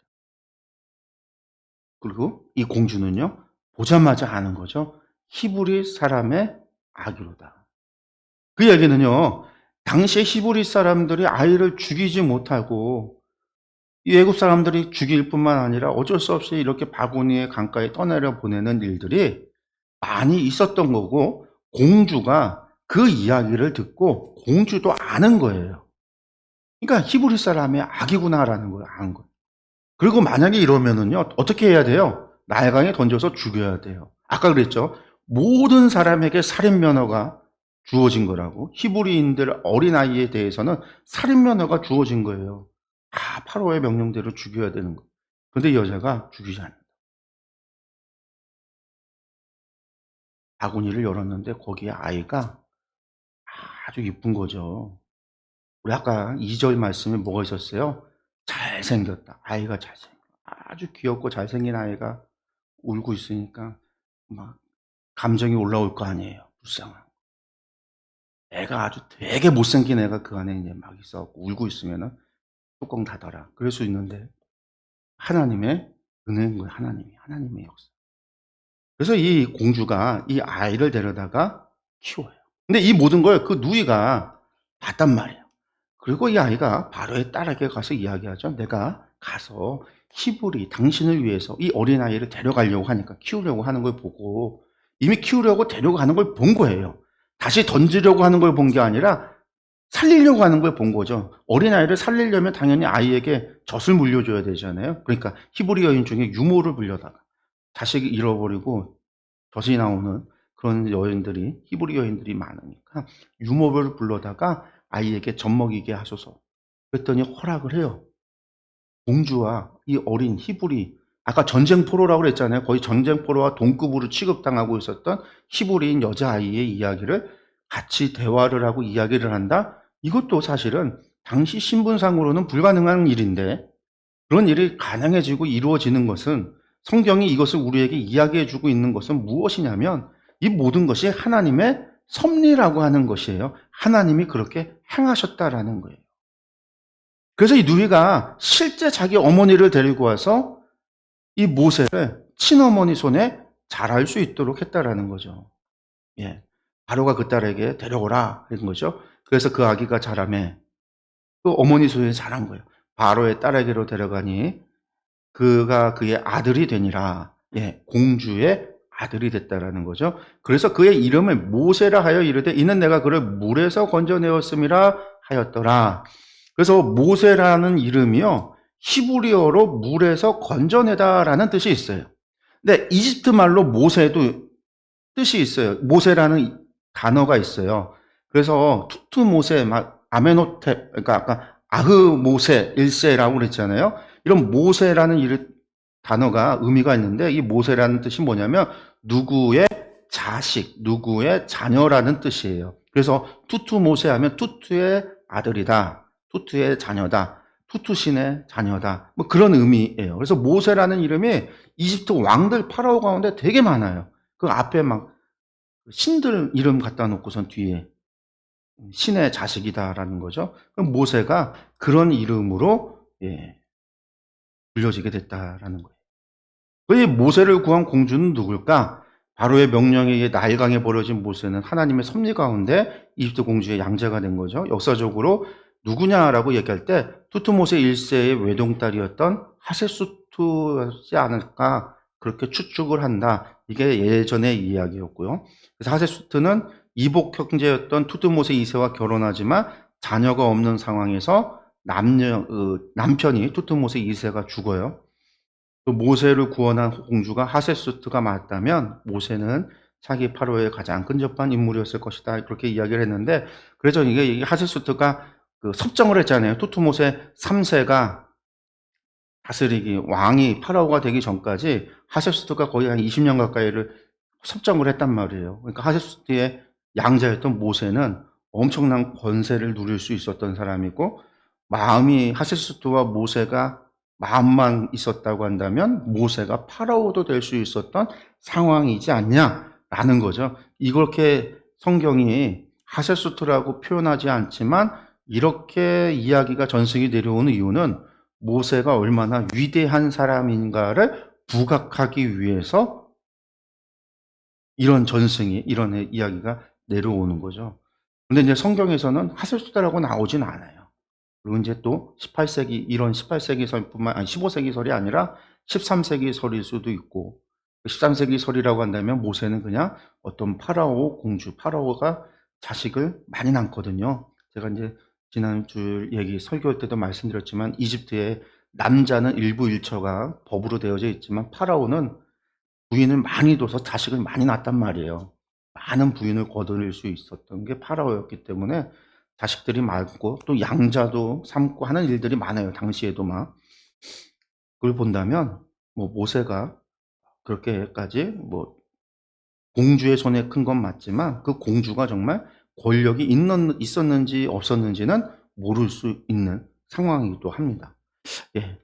그리고 이 공주는요, 보자마자 아는 거죠. 히브리 사람의 아기로다. 그 얘기는요, 당시에 히브리 사람들이 아이를 죽이지 못하고 이 외국 사람들이 죽일 뿐만 아니라 어쩔 수 없이 이렇게 바구니에 강가에 떠내려 보내는 일들이 많이 있었던 거고 공주가 그 이야기를 듣고 공주도 아는 거예요. 그러니까 히브리 사람의 아기구나라는 걸 아는 거예요. 그리고 만약에 이러면은요, 어떻게 해야 돼요? 나일강에 던져서 죽여야 돼요. 아까 그랬죠? 모든 사람에게 살인 면허가 주어진 거라고. 히브리인들 어린아이에 대해서는 살인 면허가 주어진 거예요. 파로의 명령대로 죽여야 되는 거. 근데 여자가 죽이지 않는다. 바구니를 열었는데 거기에 아이가 아주 이쁜 거죠. 우리 아까 2절 말씀에 뭐가 있었어요? 잘생겼다. 아이가 잘생겼다. 아주 귀엽고 잘생긴 아이가 울고 있으니까 막 감정이 올라올 거 아니에요. 불쌍한. 애가 아주 되게 못생긴 애가 그 안에 이제 막 있어 갖고 울고 있으면은 뚜껑 닫아라. 그럴 수 있는데 하나님의 은혜인 거예요. 하나님의 역사. 그래서 이 공주가 이 아이를 데려다가 키워요. 근데 이 모든 걸 그 누이가 봤단 말이에요. 그리고 이 아이가 바로의 딸에게 가서 이야기하죠. 내가 가서 히브리 당신을 위해서 이 어린아이를 데려가려고 하니까 키우려고 하는 걸 보고 이미 키우려고 데려가는 걸 본 거예요. 다시 던지려고 하는 걸 본 게 아니라 살리려고 하는 걸 본 거죠. 어린아이를 살리려면 당연히 아이에게 젖을 물려줘야 되잖아요. 그러니까 히브리 여인 중에 유모를 불려다가 자식이 잃어버리고 젖이 나오는 그런 여인들이 히브리 여인들이 많으니까 유모를 불러다가 아이에게 젖 먹이게 하소서. 그랬더니 허락을 해요. 공주와 이 어린 히브리, 아까 전쟁 포로라고 그랬잖아요. 거의 전쟁 포로와 동급으로 취급당하고 있었던 히브리인 여자아이의 이야기를 같이 대화를 하고 이야기를 한다? 이것도 사실은 당시 신분상으로는 불가능한 일인데 그런 일이 가능해지고 이루어지는 것은 성경이 이것을 우리에게 이야기해주고 있는 것은 무엇이냐면 이 모든 것이 하나님의 섭리라고 하는 것이에요. 하나님이 그렇게 행하셨다라는 거예요. 그래서 이 누이가 실제 자기 어머니를 데리고 와서 이 모세를 친어머니 손에 자랄 수 있도록 했다라는 거죠. 예. 바로가 그 딸에게 데려오라 그런 거죠. 그래서 그 아기가 자라매 그 어머니 손에 자란 거예요. 바로의 딸에게로 데려가니 그가 그의 아들이 되니라. 예, 공주의 아들이 됐다라는 거죠. 그래서 그의 이름을 모세라 하여 이르되 이는 내가 그를 물에서 건져내었음이라 하였더라. 그래서 모세라는 이름이요, 히브리어로 물에서 건져내다라는 뜻이 있어요. 근데 이집트 말로 모세도 뜻이 있어요. 모세라는 단어가 있어요. 그래서 투투 모세, 아메노텝, 그러니까 아까 아흐 모세 1세라고 그랬잖아요. 이런 모세라는 단어가 의미가 있는데 이 모세라는 뜻이 뭐냐면 누구의 자식, 누구의 자녀라는 뜻이에요. 그래서 투투 모세 하면 투투의 아들이다. 투투의 자녀다. 투투신의 자녀다. 뭐 그런 의미예요. 그래서 모세라는 이름이 이집트 왕들 파라오 가운데 되게 많아요. 그 앞에 막 신들 이름 갖다 놓고선 뒤에 신의 자식이다라는 거죠. 그럼 모세가 그런 이름으로 불려지게 됐다라는 거예요. 그 모세를 구한 공주는 누굴까? 바로의 명령에 의해 나일강에 버려진 모세는 하나님의 섭리 가운데 이집트 공주의 양자가 된 거죠. 역사적으로 누구냐라고 얘기할 때 투투모세 1세의 외동딸이었던 하세수트였지 않을까 그렇게 추측을 한다. 이게 예전의 이야기였고요. 그래서 하세수트는 이복 형제였던 투투모세 2세와 결혼하지만 자녀가 없는 상황에서 남편이 투투모세 2세가 죽어요. 또 모세를 구원한 공주가 하세수트가 맞다면 모세는 차기 파로의 가장 근접한 인물이었을 것이다. 그렇게 이야기를 했는데, 그래서 이게 하세수트가 그 섭정을 했잖아요. 투투모세 3세가 다스리기, 왕이 파라오가 되기 전까지 하세수트가 거의 한 20년 가까이를 섭정을 했단 말이에요. 그러니까 하세수트의 양자였던 모세는 엄청난 권세를 누릴 수 있었던 사람이고, 마음이 하세수트와 모세가 마음만 있었다고 한다면 모세가 파라오도 될 수 있었던 상황이지 않냐라는 거죠. 이렇게 성경이 하세수트라고 표현하지 않지만 이렇게 이야기가 전승이 내려오는 이유는 모세가 얼마나 위대한 사람인가를 부각하기 위해서 이런 전승이, 이런 이야기가 내려오는 거죠. 근데 이제 성경에서는 하세수트라고 나오진 않아요. 그리고 이제 또 18세기, 이런 18세기 설뿐만 아니 15세기 설이 아니라 13세기 설일 수도 있고, 13세기 설이라고 한다면 모세는 그냥 어떤 파라오 공주, 파라오가 자식을 많이 낳거든요. 제가 이제 지난주 설교할 때도 말씀드렸지만 이집트의 남자는 일부 일처가 법으로 되어져 있지만 파라오는 부인을 많이 둬서 자식을 많이 낳았단 말이에요. 많은 부인을 거둘 수 있었던 게 파라오였기 때문에 자식들이 많고 또 양자도 삼고 하는 일들이 많아요. 당시에도 막. 그걸 본다면 뭐 모세가 그렇게까지 뭐 공주의 손에 큰 건 맞지만 그 공주가 정말 권력이 있었는지 없었는지는 모를 수 있는 상황이기도 합니다. 예.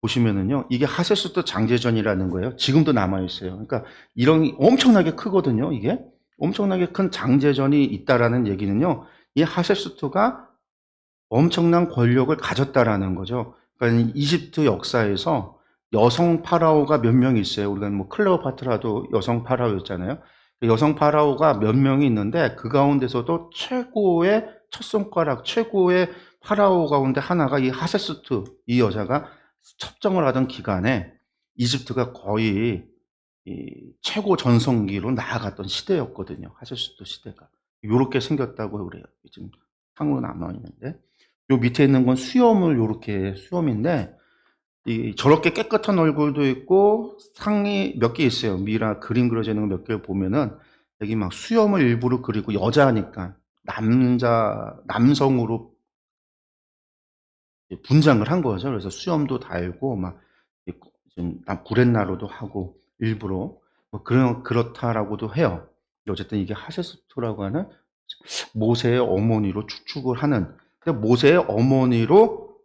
보시면은요, 이게 하세수트 장제전이라는 거예요. 지금도 남아있어요. 그러니까 이런 엄청나게 크거든요, 이게. 엄청나게 큰 장제전이 있다라는 얘기는요, 이 하세수트가 엄청난 권력을 가졌다라는 거죠. 그러니까 이집트 역사에서 여성 파라오가 몇 명이 있어요. 우리가 뭐 클레오파트라도 여성 파라오였잖아요. 여성 파라오가 몇 명이 있는데 그 가운데서도 최고의 첫 손가락 최고의 파라오 가운데 하나가 이 하세스투 이 여자가 첩정을 하던 기간에 이집트가 거의 이 최고 전성기로 나아갔던 시대였거든요. 하세스투 시대가 요렇게 생겼다고 그래요. 지금 상으로 남아 있는데 요 밑에 있는 건 수염을 요렇게 수염인데 저렇게 깨끗한 얼굴도 있고 상이 몇 개 있어요. 미라 그림 그려져 있는 거 몇 개 보면은 여기 막 수염을 일부러 그리고 여자니까 남성으로 분장을 한 거죠. 그래서 수염도 달고 막 좀 구렛나루도 하고 일부러 뭐 그렇다라고도 해요. 어쨌든 이게 하세스투라고 하는 모세의 어머니로 추측을 하는. 근데 모세의 어머니로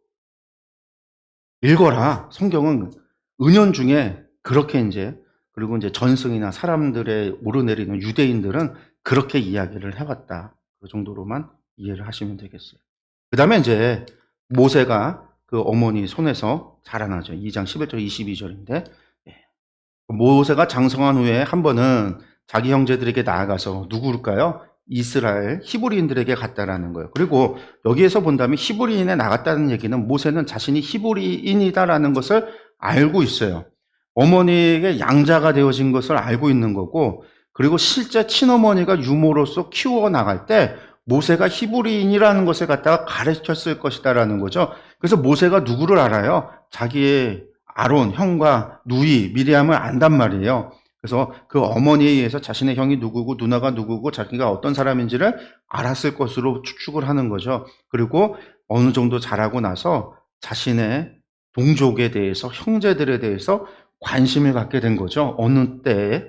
읽어라. 성경은 은연중에 그렇게 이제 그리고 이제 전승이나 사람들의 오르내리는 유대인들은 그렇게 이야기를 해왔다. 그 정도로만 이해를 하시면 되겠어요. 그 다음에 이제 모세가 그 어머니 손에서 자라나죠. 2장 11절 22절인데 모세가 장성한 후에 한 번은 자기 형제들에게 나아가서 누구일까요? 이스라엘 히브리인들에게 갔다라는 거예요. 그리고 여기에서 본다면 히브리인에 나갔다는 얘기는 모세는 자신이 히브리인이다라는 것을 알고 있어요. 어머니에게 양자가 되어진 것을 알고 있는 거고, 그리고 실제 친어머니가 유모로서 키워 나갈 때 모세가 히브리인이라는 것을 갖다가 가르쳤을 것이다라는 거죠. 그래서 모세가 누구를 알아요? 자기의 아론, 형과 누이, 미리암을 안단 말이에요. 그래서 그 어머니에 의해서 자신의 형이 누구고 누나가 누구고 자기가 어떤 사람인지를 알았을 것으로 추측을 하는 거죠. 그리고 어느 정도 자라고 나서 자신의 동족에 대해서, 형제들에 대해서 관심을 갖게 된 거죠. 어느 때에.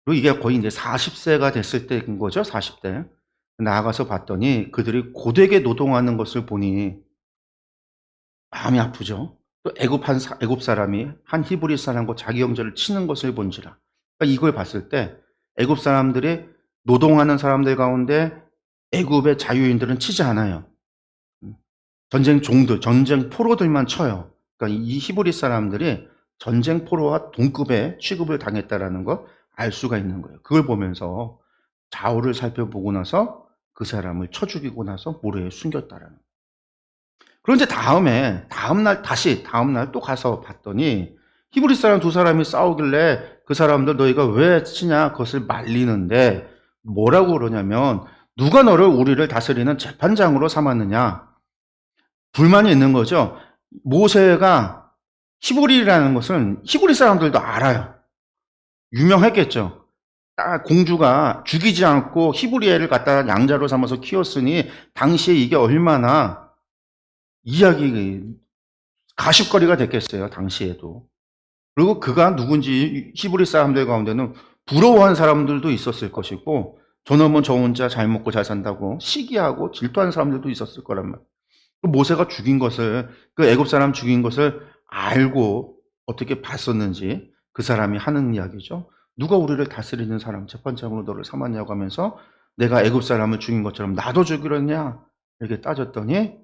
그리고 이게 거의 이제 40세가 됐을 때인 거죠. 40대. 나아가서 봤더니 그들이 고되게 노동하는 것을 보니 마음이 아프죠. 또 애굽 사람이 한 히브리 사람과 자기 형제를 치는 것을 본지라. 그러니까 이걸 봤을 때 애굽 사람들이 노동하는 사람들 가운데 애굽의 자유인들은 치지 않아요. 전쟁 종들, 전쟁 포로들만 쳐요. 그러니까 이 히브리 사람들이 전쟁 포로와 동급의 취급을 당했다라는 걸 알 수가 있는 거예요. 그걸 보면서 좌우를 살펴보고 나서 그 사람을 쳐 죽이고 나서 모래에 숨겼다라는 거예요. 그런데 다음날 또 가서 봤더니 히브리 사람 두 사람이 싸우길래 그 사람들 너희가 왜 치냐 그것을 말리는데 뭐라고 그러냐면 누가 너를 우리를 다스리는 재판장으로 삼았느냐 불만이 있는 거죠. 모세가 히브리라는 것은 히브리 사람들도 알아요. 유명했겠죠. 공주가 죽이지 않고 히브리 애를 갖다가 양자로 삼아서 키웠으니 당시에 이게 얼마나 이야기 가십거리가 됐겠어요. 당시에도. 그리고 그가 누군지 히브리 사람들 가운데는 부러워한 사람들도 있었을 것이고 저놈은 저 혼자 잘 먹고 잘 산다고 시기하고 질투하는 사람들도 있었을 거란 말이에요. 모세가 죽인 것을 그 애굽 사람 죽인 것을 알고 어떻게 봤었는지 그 사람이 하는 이야기죠. 누가 우리를 다스리는 사람 재판장으로 너를 삼았냐고 하면서 내가 애굽 사람을 죽인 것처럼 나도 죽이려냐 이렇게 따졌더니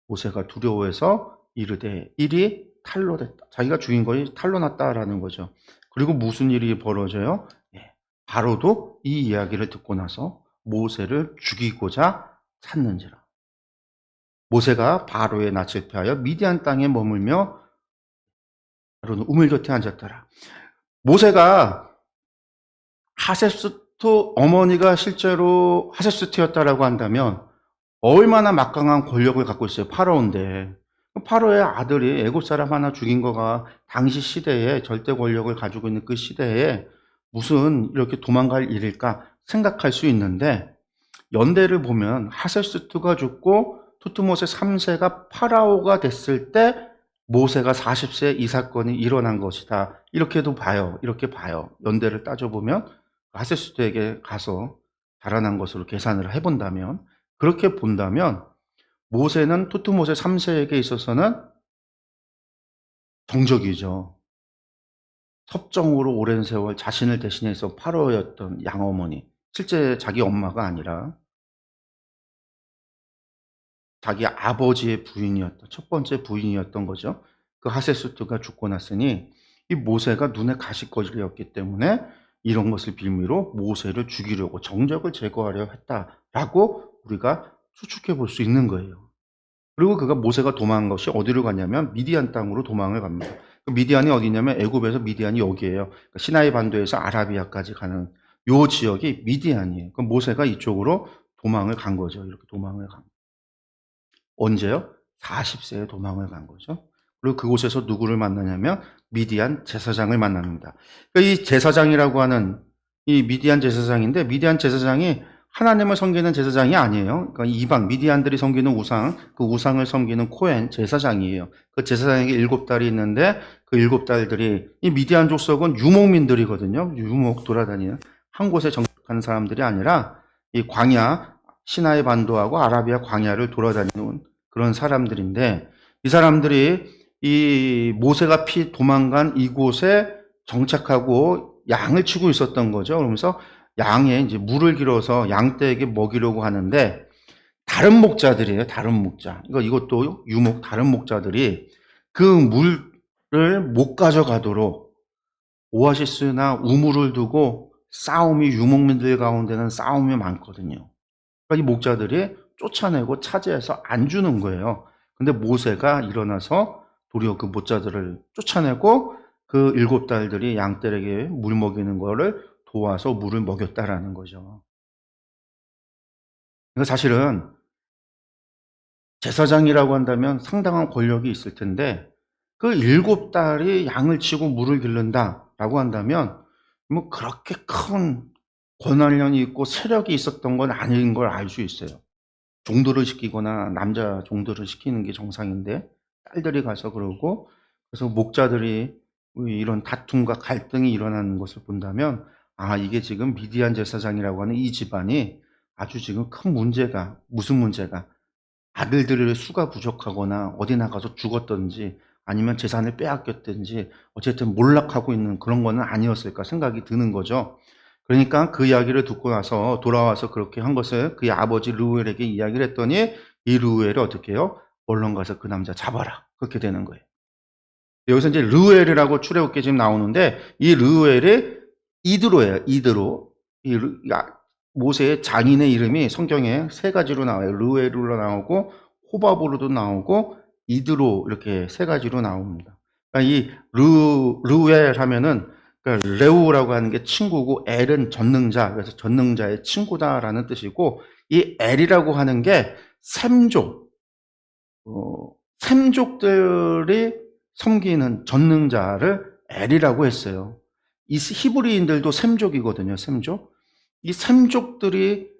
모세가 두려워해서 이르되 일이 탄로됐다. 자기가 죽인 것이 탄로났다라는 거죠. 그리고 무슨 일이 벌어져요? 바로도 이 이야기를 듣고 나서 모세를 죽이고자 찾는지라. 모세가 바로의 낯을 피하여 미디안 땅에 머물며 바로는 우물 곁에 앉았더라. 모세가 하셉스트 어머니가 실제로 하셉스트였다라고 한다면 얼마나 막강한 권력을 갖고 있어요. 파라오인데. 파라오의 아들이 애굽 사람 하나 죽인 거가 당시 시대에 절대 권력을 가지고 있는 그 시대에 무슨 이렇게 도망갈 일일까 생각할 수 있는데 연대를 보면 하셉스투가 죽고 투트모세 3세가 파라오가 됐을 때 모세가 40세 이 사건이 일어난 것이다. 이렇게도 봐요. 이렇게 봐요. 연대를 따져보면 하셉스투에게 가서 자라난 것으로 계산을 해본다면 그렇게 본다면 모세는 투트모세 3세에게 있어서는 정적이죠. 섭정으로 오랜 세월 자신을 대신해서 파로였던 양어머니, 실제 자기 엄마가 아니라 자기 아버지의 부인이었던 첫 번째 부인이었던 거죠. 그 하세스트가 죽고 났으니 이 모세가 눈에 가시꺼리였기 때문에 이런 것을 빌미로 모세를 죽이려고 정적을 제거하려 했다라고 우리가 추측해 볼 수 있는 거예요. 그리고 그가 모세가 도망한 것이 어디로 갔냐면 미디안 땅으로 도망을 갑니다. 그 미디안이 어디냐면 애굽에서 미디안이 여기예요. 그러니까 시나이 반도에서 아라비아까지 가는 요 지역이 미디안이에요. 그 모세가 이쪽으로 도망을 간 거죠. 이렇게 도망을 간. 언제요? 40세에 도망을 간 거죠. 그리고 그곳에서 누구를 만나냐면 미디안 제사장을 만납니다. 그러니까 이 제사장이라고 하는 이 미디안 제사장인데 미디안 제사장이 하나님을 섬기는 제사장이 아니에요. 그러니까 이방 미디안들이 섬기는 우상, 그 우상을 섬기는 코헨 제사장이에요. 그 제사장에게 7달이 있는데 그 7달들이 이 미디안 족속은 유목민들이거든요. 유목 돌아다니는 한 곳에 정착하는 사람들이 아니라 이 광야 시나이 반도하고 아라비아 광야를 돌아다니는 그런 사람들인데 이 사람들이 이 모세가 도망간 이곳에 정착하고 양을 치고 있었던 거죠. 그러면서 양에 이제 물을 길어서 양떼에게 먹이려고 하는데 다른 목자들이에요. 다른 목자. 이것도 유목 다른 목자들이 그 물을 못 가져가도록 오아시스나 우물을 두고 싸움이 유목민들 가운데는 싸움이 많거든요. 그러니까 이 목자들이 쫓아내고 차지해서 안 주는 거예요. 근데 모세가 일어나서 도리어 그 목자들을 쫓아내고 그 7달들이 양떼에게 물 먹이는 거를 도와서 물을 먹였다라는 거죠. 그러니까 사실은 제사장이라고 한다면 상당한 권력이 있을 텐데 그 7달이 양을 치고 물을 기른다라고 한다면 뭐 그렇게 큰 권한력이 있고 세력이 있었던 건 아닌 걸 알 수 있어요. 종도를 시키거나 남자 종도를 시키는 게 정상인데 딸들이 가서 그러고 그래서 목자들이 이런 다툼과 갈등이 일어나는 것을 본다면 아 이게 지금 미디안 제사장이라고 하는 이 집안이 아주 지금 큰 문제가 무슨 문제가 아들들의 수가 부족하거나 어디 나가서 죽었든지 아니면 재산을 빼앗겼든지 어쨌든 몰락하고 있는 그런 거는 아니었을까 생각이 드는 거죠. 그러니까 그 이야기를 듣고 나서 돌아와서 그렇게 한 것을 그의 아버지 르우엘에게 이야기를 했더니 이 르우엘이 어떻게 해요? 얼른 가서 그 남자 잡아라. 그렇게 되는 거예요. 여기서 이제 르우엘이라고 출애굽기에 지금 나오는데 이 르우엘이 이드로예요. 이드로. 모세의 장인의 이름이 성경에 세 가지로 나와요. 르우엘로 나오고 호바브로도 나오고 이드로 이렇게 세 가지로 나옵니다. 그러니까 이 르우엘 하면은 그러니까 레우라고 하는 게 친구고 엘은 전능자, 그래서 전능자의 친구다라는 뜻이고 이 엘이라고 하는 게 셈족, 셈족들이 섬기는 전능자를 엘이라고 했어요. 이 히브리인들도 셈족이거든요. 셈족. 이 셈족들이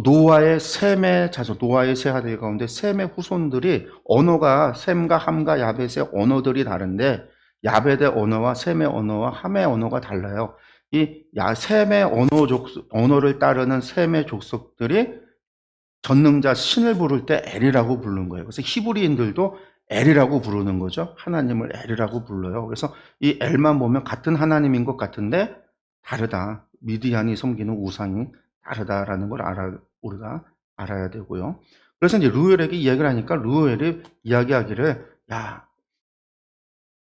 노아의 셈의 자손, 노아의 세 아들 가운데 셈의 후손들이 언어가 셈과 함과 야벳의 언어들이 다른데 야벳의 언어와 셈의 언어와 함의 언어가 달라요. 이 셈의 언어를 따르는 셈의 족속들이 전능자 신을 부를 때 엘이라고 부르는 거예요. 그래서 히브리인들도 엘이라고 부르는 거죠. 하나님을 엘이라고 불러요. 그래서 이 엘만 보면 같은 하나님인 것 같은데 다르다. 미디안이 섬기는 우상이 다르다라는 걸 우리가 알아야 되고요. 그래서 이제 루엘에게 이야기를 하니까 루엘이 이야기하기를 야,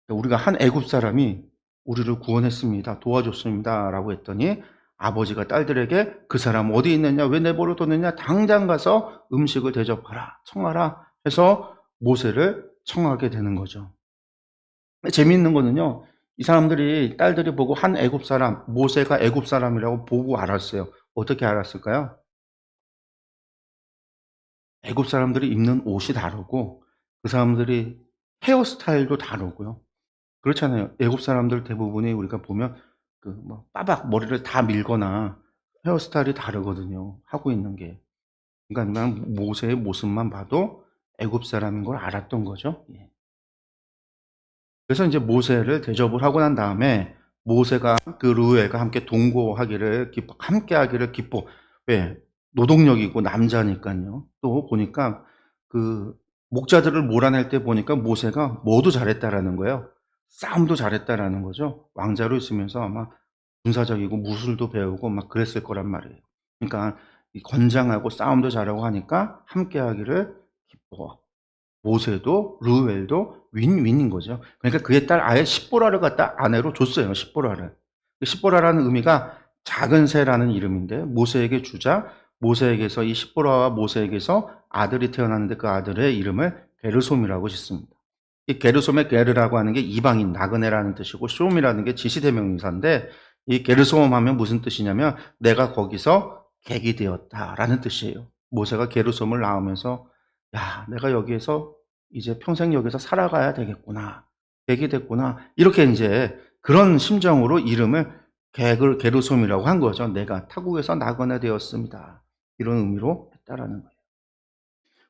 우리가 한 애굽 사람이 우리를 구원했습니다. 도와줬습니다라고 했더니 아버지가 딸들에게 그 사람 어디 있느냐? 왜 내버려뒀느냐? 당장 가서 음식을 대접하라. 청하라 해서 모세를 청하게 되는 거죠. 재미있는 거는요. 이 사람들이 딸들이 보고 한 애굽 사람, 모세가 애굽 사람이라고 보고 알았어요. 어떻게 알았을까요? 애굽 사람들이 입는 옷이 다르고 그 사람들이 헤어스타일도 다르고요. 그렇잖아요. 애굽 사람들 대부분이 우리가 보면 그 뭐 빠박 머리를 다 밀거나 헤어스타일이 다르거든요. 하고 있는 게. 그러니까 그냥 모세의 모습만 봐도 애굽 사람인 걸 알았던 거죠. 예. 그래서 이제 모세를 대접을 하고 난 다음에 모세가 그 르우엘과 함께 동거하기를 함께 하기를 기뻐. 왜? 노동력이고 남자니까요. 또 보니까 그 목자들을 몰아낼 때 보니까 모세가 뭐도 잘했다라는 거예요. 싸움도 잘했다라는 거죠. 왕자로 있으면서 아마 군사적이고 무술도 배우고 막 그랬을 거란 말이에요. 그러니까 이 건장하고 싸움도 잘하고 하니까 함께 하기를 기뻐. 모세도 르우엘도 윈윈인 거죠. 그러니까 그의 딸 아예 십보라를 갖다 아내로 줬어요. 십보라를. 십보라라는 의미가 작은 새라는 이름인데 모세에게 주자 모세에게서 이 십보라와 모세에게서 아들이 태어났는데 그 아들의 이름을 게르솜이라고 짓습니다. 이 게르솜의 게르라고 하는 게 이방인, 나그네라는 뜻이고 숑이라는 게 지시대명사인데 이 게르솜 하면 무슨 뜻이냐면 내가 거기서 객이 되었다라는 뜻이에요. 모세가 게르솜을 낳으면서 야, 내가 여기에서 이제 평생 여기서 살아가야 되겠구나. 객이 됐구나. 이렇게 이제 그런 심정으로 이름을 게르솜이라고 한 거죠. 내가 타국에서 나그네 되었습니다. 이런 의미로 했다라는 거예요.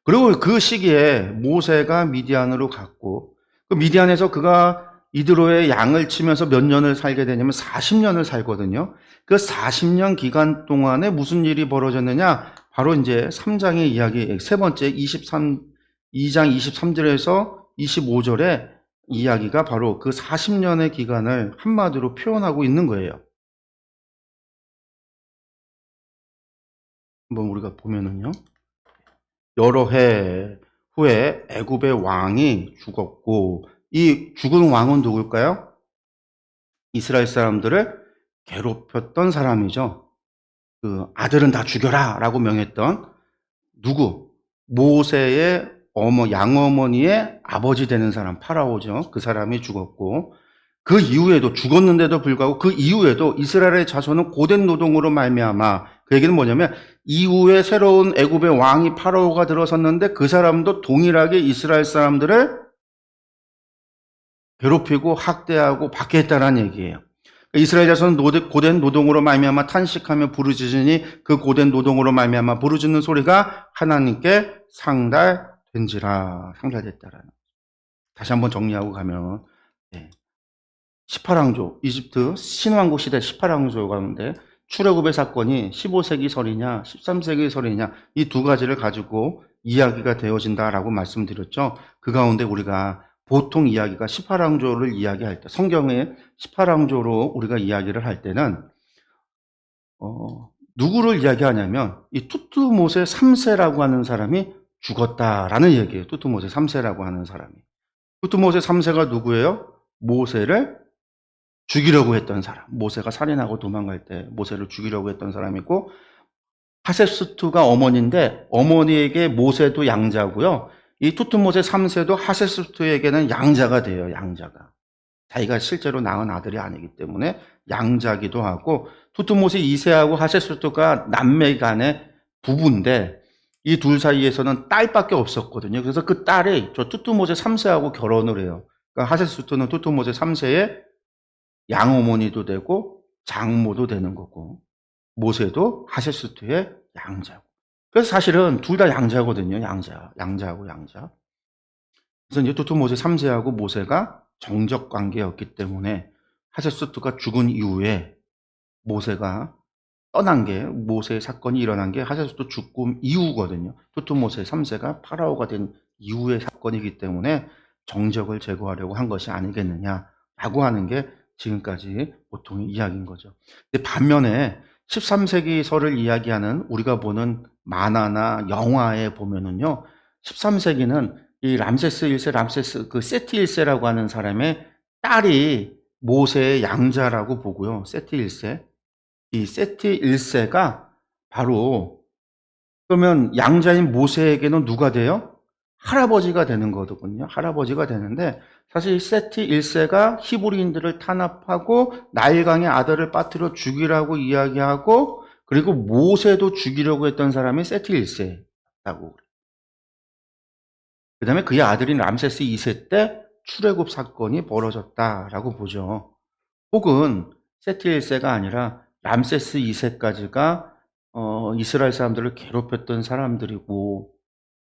그리고 그 시기에 모세가 미디안으로 갔고 그 미디안에서 그가 이드로의 양을 치면서 몇 년을 살게 되냐면 40년을 살거든요. 그 40년 기간 동안에 무슨 일이 벌어졌느냐? 바로 이제 3장의 이야기, 세 번째 2장 23절에서 25절의 이야기가 바로 그 40년의 기간을 한마디로 표현하고 있는 거예요. 한번 우리가 보면은요. 여러 해 후에 애굽의 왕이 죽었고 이 죽은 왕은 누굴까요? 이스라엘 사람들을 괴롭혔던 사람이죠. 그 아들은 다 죽여라 라고 명했던 누구? 모세의 양어머니의 아버지 되는 사람 파라오죠. 그 사람이 죽었고 그 이후에도 죽었는데도 불구하고 그 이후에도 이스라엘의 자손은 고된 노동으로 말미암아 그 얘기는 뭐냐면 이후에 새로운 애굽의 왕이 파라오가 들어섰는데 그 사람도 동일하게 이스라엘 사람들을 괴롭히고 학대하고 박해했다는 얘기예요. 이스라엘 자손은 고된 노동으로 말미암아 탄식하며 부르짖으니 그 고된 노동으로 말미암아 부르짖는 소리가 하나님께 상달됐다라는. 다시 한번 정리하고 가면 18왕조, 이집트 신왕국 시대 18왕조 가운데 출애굽의 사건이 15세기 설이냐 13세기 설이냐 이 두 가지를 가지고 이야기가 되어진다라고 말씀드렸죠. 그 가운데 우리가 보통 이야기가 18왕조를 이야기할 때 성경의 18왕조로 우리가 이야기를 할 때는 누구를 이야기하냐면 이 투투모세 3세라고 하는 사람이 죽었다라는 얘기예요. 투투모세 3세라고 하는 사람이. 투투모세 3세가 누구예요? 모세를 죽이려고 했던 사람. 모세가 살인하고 도망갈 때 모세를 죽이려고 했던 사람이고 하셋수투가 어머니인데 어머니에게 모세도 양자고요. 이 투투모세 3세도 하셋수투에게는 양자가 돼요. 양자가. 자기가 실제로 낳은 아들이 아니기 때문에 양자기도 하고 투투모세 2세하고 하셋수투가 남매 간의 부부인데 이 둘 사이에서는 딸밖에 없었거든요. 그래서 그 딸이 저 투투모세 3세하고 결혼을 해요. 그러니까 하셋수투는 투투모세 3세의 양어머니도 되고 장모도 되는 거고 모세도 하셋수투의 양자고. 그래서 사실은 둘 다 양자거든요. 양자하고 양자. 그래서 이제 투투모세 3세하고 모세가 정적 관계였기 때문에 하셋수투가 죽은 이후에 모세가 떠난 게 모세 사건이 일어난 게 하셋수투 죽음 이후거든요. 투투모세 3세가 파라오가 된 이후의 사건이기 때문에 정적을 제거하려고 한 것이 아니겠느냐라고 하는 게 지금까지 보통의 이야기인 거죠. 근데 반면에 13세기설을 이야기하는 우리가 보는 만화나 영화에 보면은요, 13세기는 이 람세스 1세, 그 세티 1세라고 하는 사람의 딸이 모세의 양자라고 보고요. 세티 1세. 이 세티 1세가 바로 그러면 양자인 모세에게는 누가 돼요? 할아버지가 되는 거거든요. 할아버지가 되는데 사실 세티 1세가 히브리인들을 탄압하고 나일강의 아들을 빠뜨려 죽이라고 이야기하고 그리고 모세도 죽이려고 했던 사람이 세티 1세라고. 그 다음에 그의 아들인 람세스 2세 때 출애굽 사건이 벌어졌다라고 보죠. 혹은 세티 1세가 아니라 람세스 2세까지가 이스라엘 사람들을 괴롭혔던 사람들이고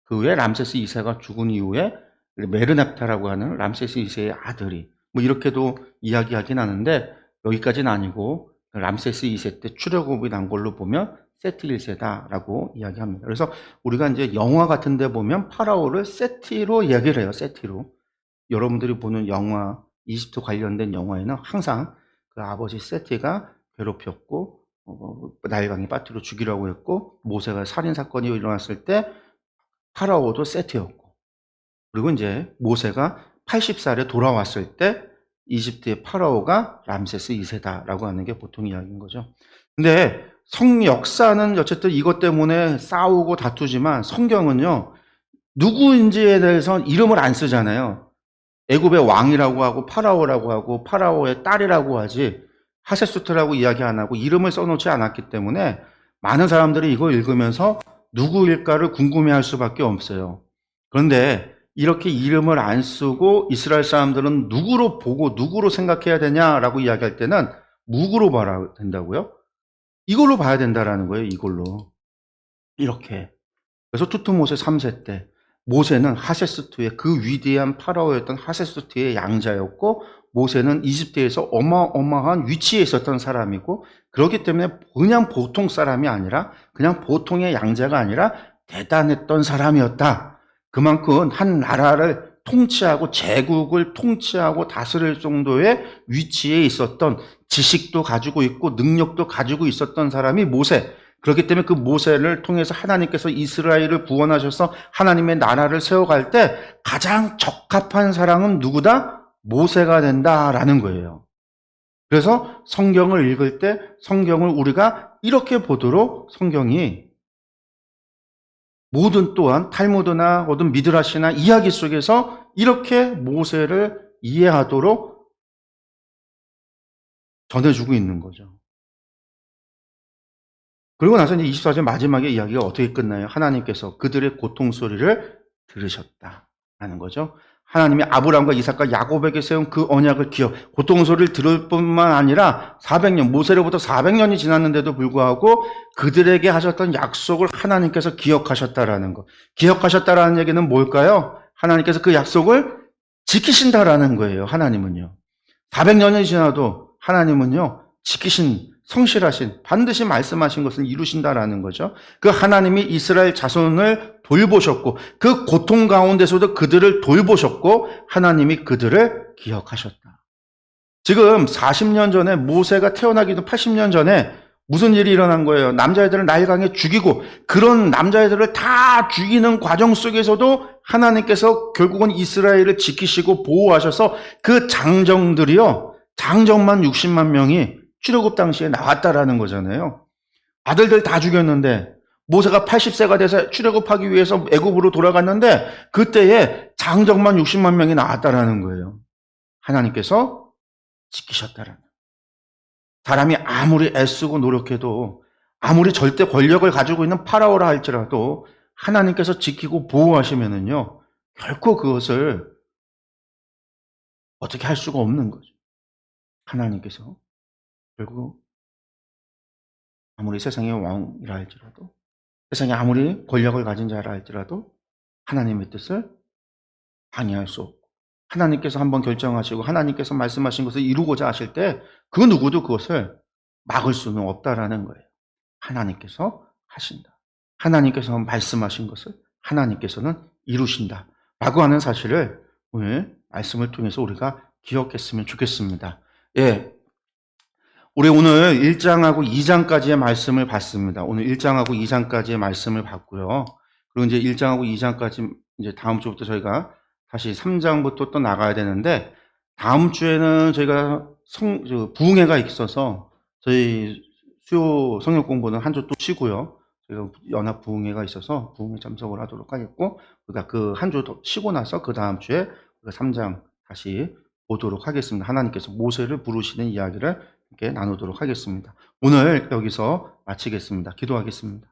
그 후에 람세스 2세가 죽은 이후에 메르납타라고 하는 람세스 2세의 아들이 뭐 이렇게도 이야기하긴 하는데 여기까지는 아니고 람세스 2세 때 출애굽이 난 걸로 보면 세티 1세다라고 이야기합니다. 그래서 우리가 이제 영화 같은 데 보면 파라오를 세티로 이야기를 해요. 세티로. 여러분들이 보는 영화, 이집트 관련된 영화에는 항상 그 아버지 세티가 괴롭혔고 나일강에 빠뜨려 죽이려고 했고 모세가 살인 사건이 일어났을 때 파라오도 세티였고 그리고 이제 모세가 80살에 돌아왔을 때 이집트의 파라오가 람세스 2세다라고 하는 게 보통 이야기인 거죠. 근데 역사는 어쨌든 이것 때문에 싸우고 다투지만 성경은요, 누구인지에 대해서 이름을 안 쓰잖아요. 애굽의 왕이라고 하고 파라오라고 하고 파라오의 딸이라고 하지 하세수트라고 이야기 안 하고 이름을 써놓지 않았기 때문에 많은 사람들이 이거 읽으면서 누구일까를 궁금해할 수밖에 없어요. 그런데 이렇게 이름을 안 쓰고 이스라엘 사람들은 누구로 보고 누구로 생각해야 되냐라고 이야기할 때는 누구로 봐야 된다고요? 이걸로 봐야 된다라는 거예요. 이걸로. 이렇게. 그래서 투투모세 3세 때 모세는 하세스투의 그 위대한 파라오였던 하세스투의 양자였고 모세는 이집트에서 어마어마한 위치에 있었던 사람이고 그렇기 때문에 그냥 보통 사람이 아니라 그냥 보통의 양자가 아니라 대단했던 사람이었다. 그만큼 한 나라를 통치하고 제국을 통치하고 다스릴 정도의 위치에 있었던 지식도 가지고 있고 능력도 가지고 있었던 사람이 모세. 그렇기 때문에 그 모세를 통해서 하나님께서 이스라엘을 구원하셔서 하나님의 나라를 세워갈 때 가장 적합한 사람은 누구다? 모세가 된다라는 거예요. 그래서 성경을 읽을 때 성경을 우리가 이렇게 보도록 성경이 모든 또한 탈무드나 어떤 미드라시나 이야기 속에서 이렇게 모세를 이해하도록 전해주고 있는 거죠. 그리고 나서 이제 24절 마지막에 이야기가 어떻게 끝나요? 하나님께서 그들의 고통 소리를 들으셨다라는 거죠. 하나님이 아브라함과 이삭과 야곱에게 세운 그 언약을 고통 소리를 들을 뿐만 아니라 400년, 모세로부터 400년이 지났는데도 불구하고 그들에게 하셨던 약속을 하나님께서 기억하셨다라는 거. 기억하셨다라는 얘기는 뭘까요? 하나님께서 그 약속을 지키신다라는 거예요. 하나님은요. 400년이 지나도 하나님은요. 성실하신 반드시 말씀하신 것을 이루신다라는 거죠. 그 하나님이 이스라엘 자손을 돌보셨고 그 고통 가운데서도 그들을 돌보셨고 하나님이 그들을 기억하셨다. 지금 40년 전에 모세가 태어나기도 80년 전에 무슨 일이 일어난 거예요? 남자애들을 나일강에 죽이고 그런 남자애들을 다 죽이는 과정 속에서도 하나님께서 결국은 이스라엘을 지키시고 보호하셔서 그 장정만 60만 명이 출애굽 당시에 나왔다라는 거잖아요. 아들들 다 죽였는데 모세가 80세가 돼서 출애굽하기 위해서 애굽으로 돌아갔는데 그때에 장정만 60만 명이 나왔다라는 거예요. 하나님께서 지키셨다라는. 사람이 아무리 애쓰고 노력해도 아무리 절대 권력을 가지고 있는 파라오라 할지라도 하나님께서 지키고 보호하시면은요 결코 그것을 어떻게 할 수가 없는 거죠. 하나님께서 결국 아무리 세상의 왕이라 할지라도 세상에 아무리 권력을 가진 자라 할지라도 하나님의 뜻을 방해할 수 없고 하나님께서 한번 결정하시고 하나님께서 말씀하신 것을 이루고자 하실 때 그 누구도 그것을 막을 수는 없다라는 거예요. 하나님께서 하신다. 하나님께서 말씀하신 것을 하나님께서는 이루신다. 라고 하는 사실을 오늘 말씀을 통해서 우리가 기억했으면 좋겠습니다. 예. 우리 오늘 1장하고 2장까지의 말씀을 봤습니다. 오늘 1장하고 2장까지의 말씀을 봤고요. 그리고 이제 1장하고 2장까지 이제 다음 주부터 저희가 다시 3장부터 또 나가야 되는데 다음 주에는 저희가 부흥회가 있어서 저희 수요 성역 공부는 한 주 또 쉬고요. 저희가 연합 부흥회가 있어서 부흥회 참석을 하도록 하겠고 우리가 그 한 주 더 쉬고 나서 그 다음 주에 3장 다시 보도록 하겠습니다. 하나님께서 모세를 부르시는 이야기를 이렇게 나누도록 하겠습니다. 오늘 여기서 마치겠습니다. 기도하겠습니다.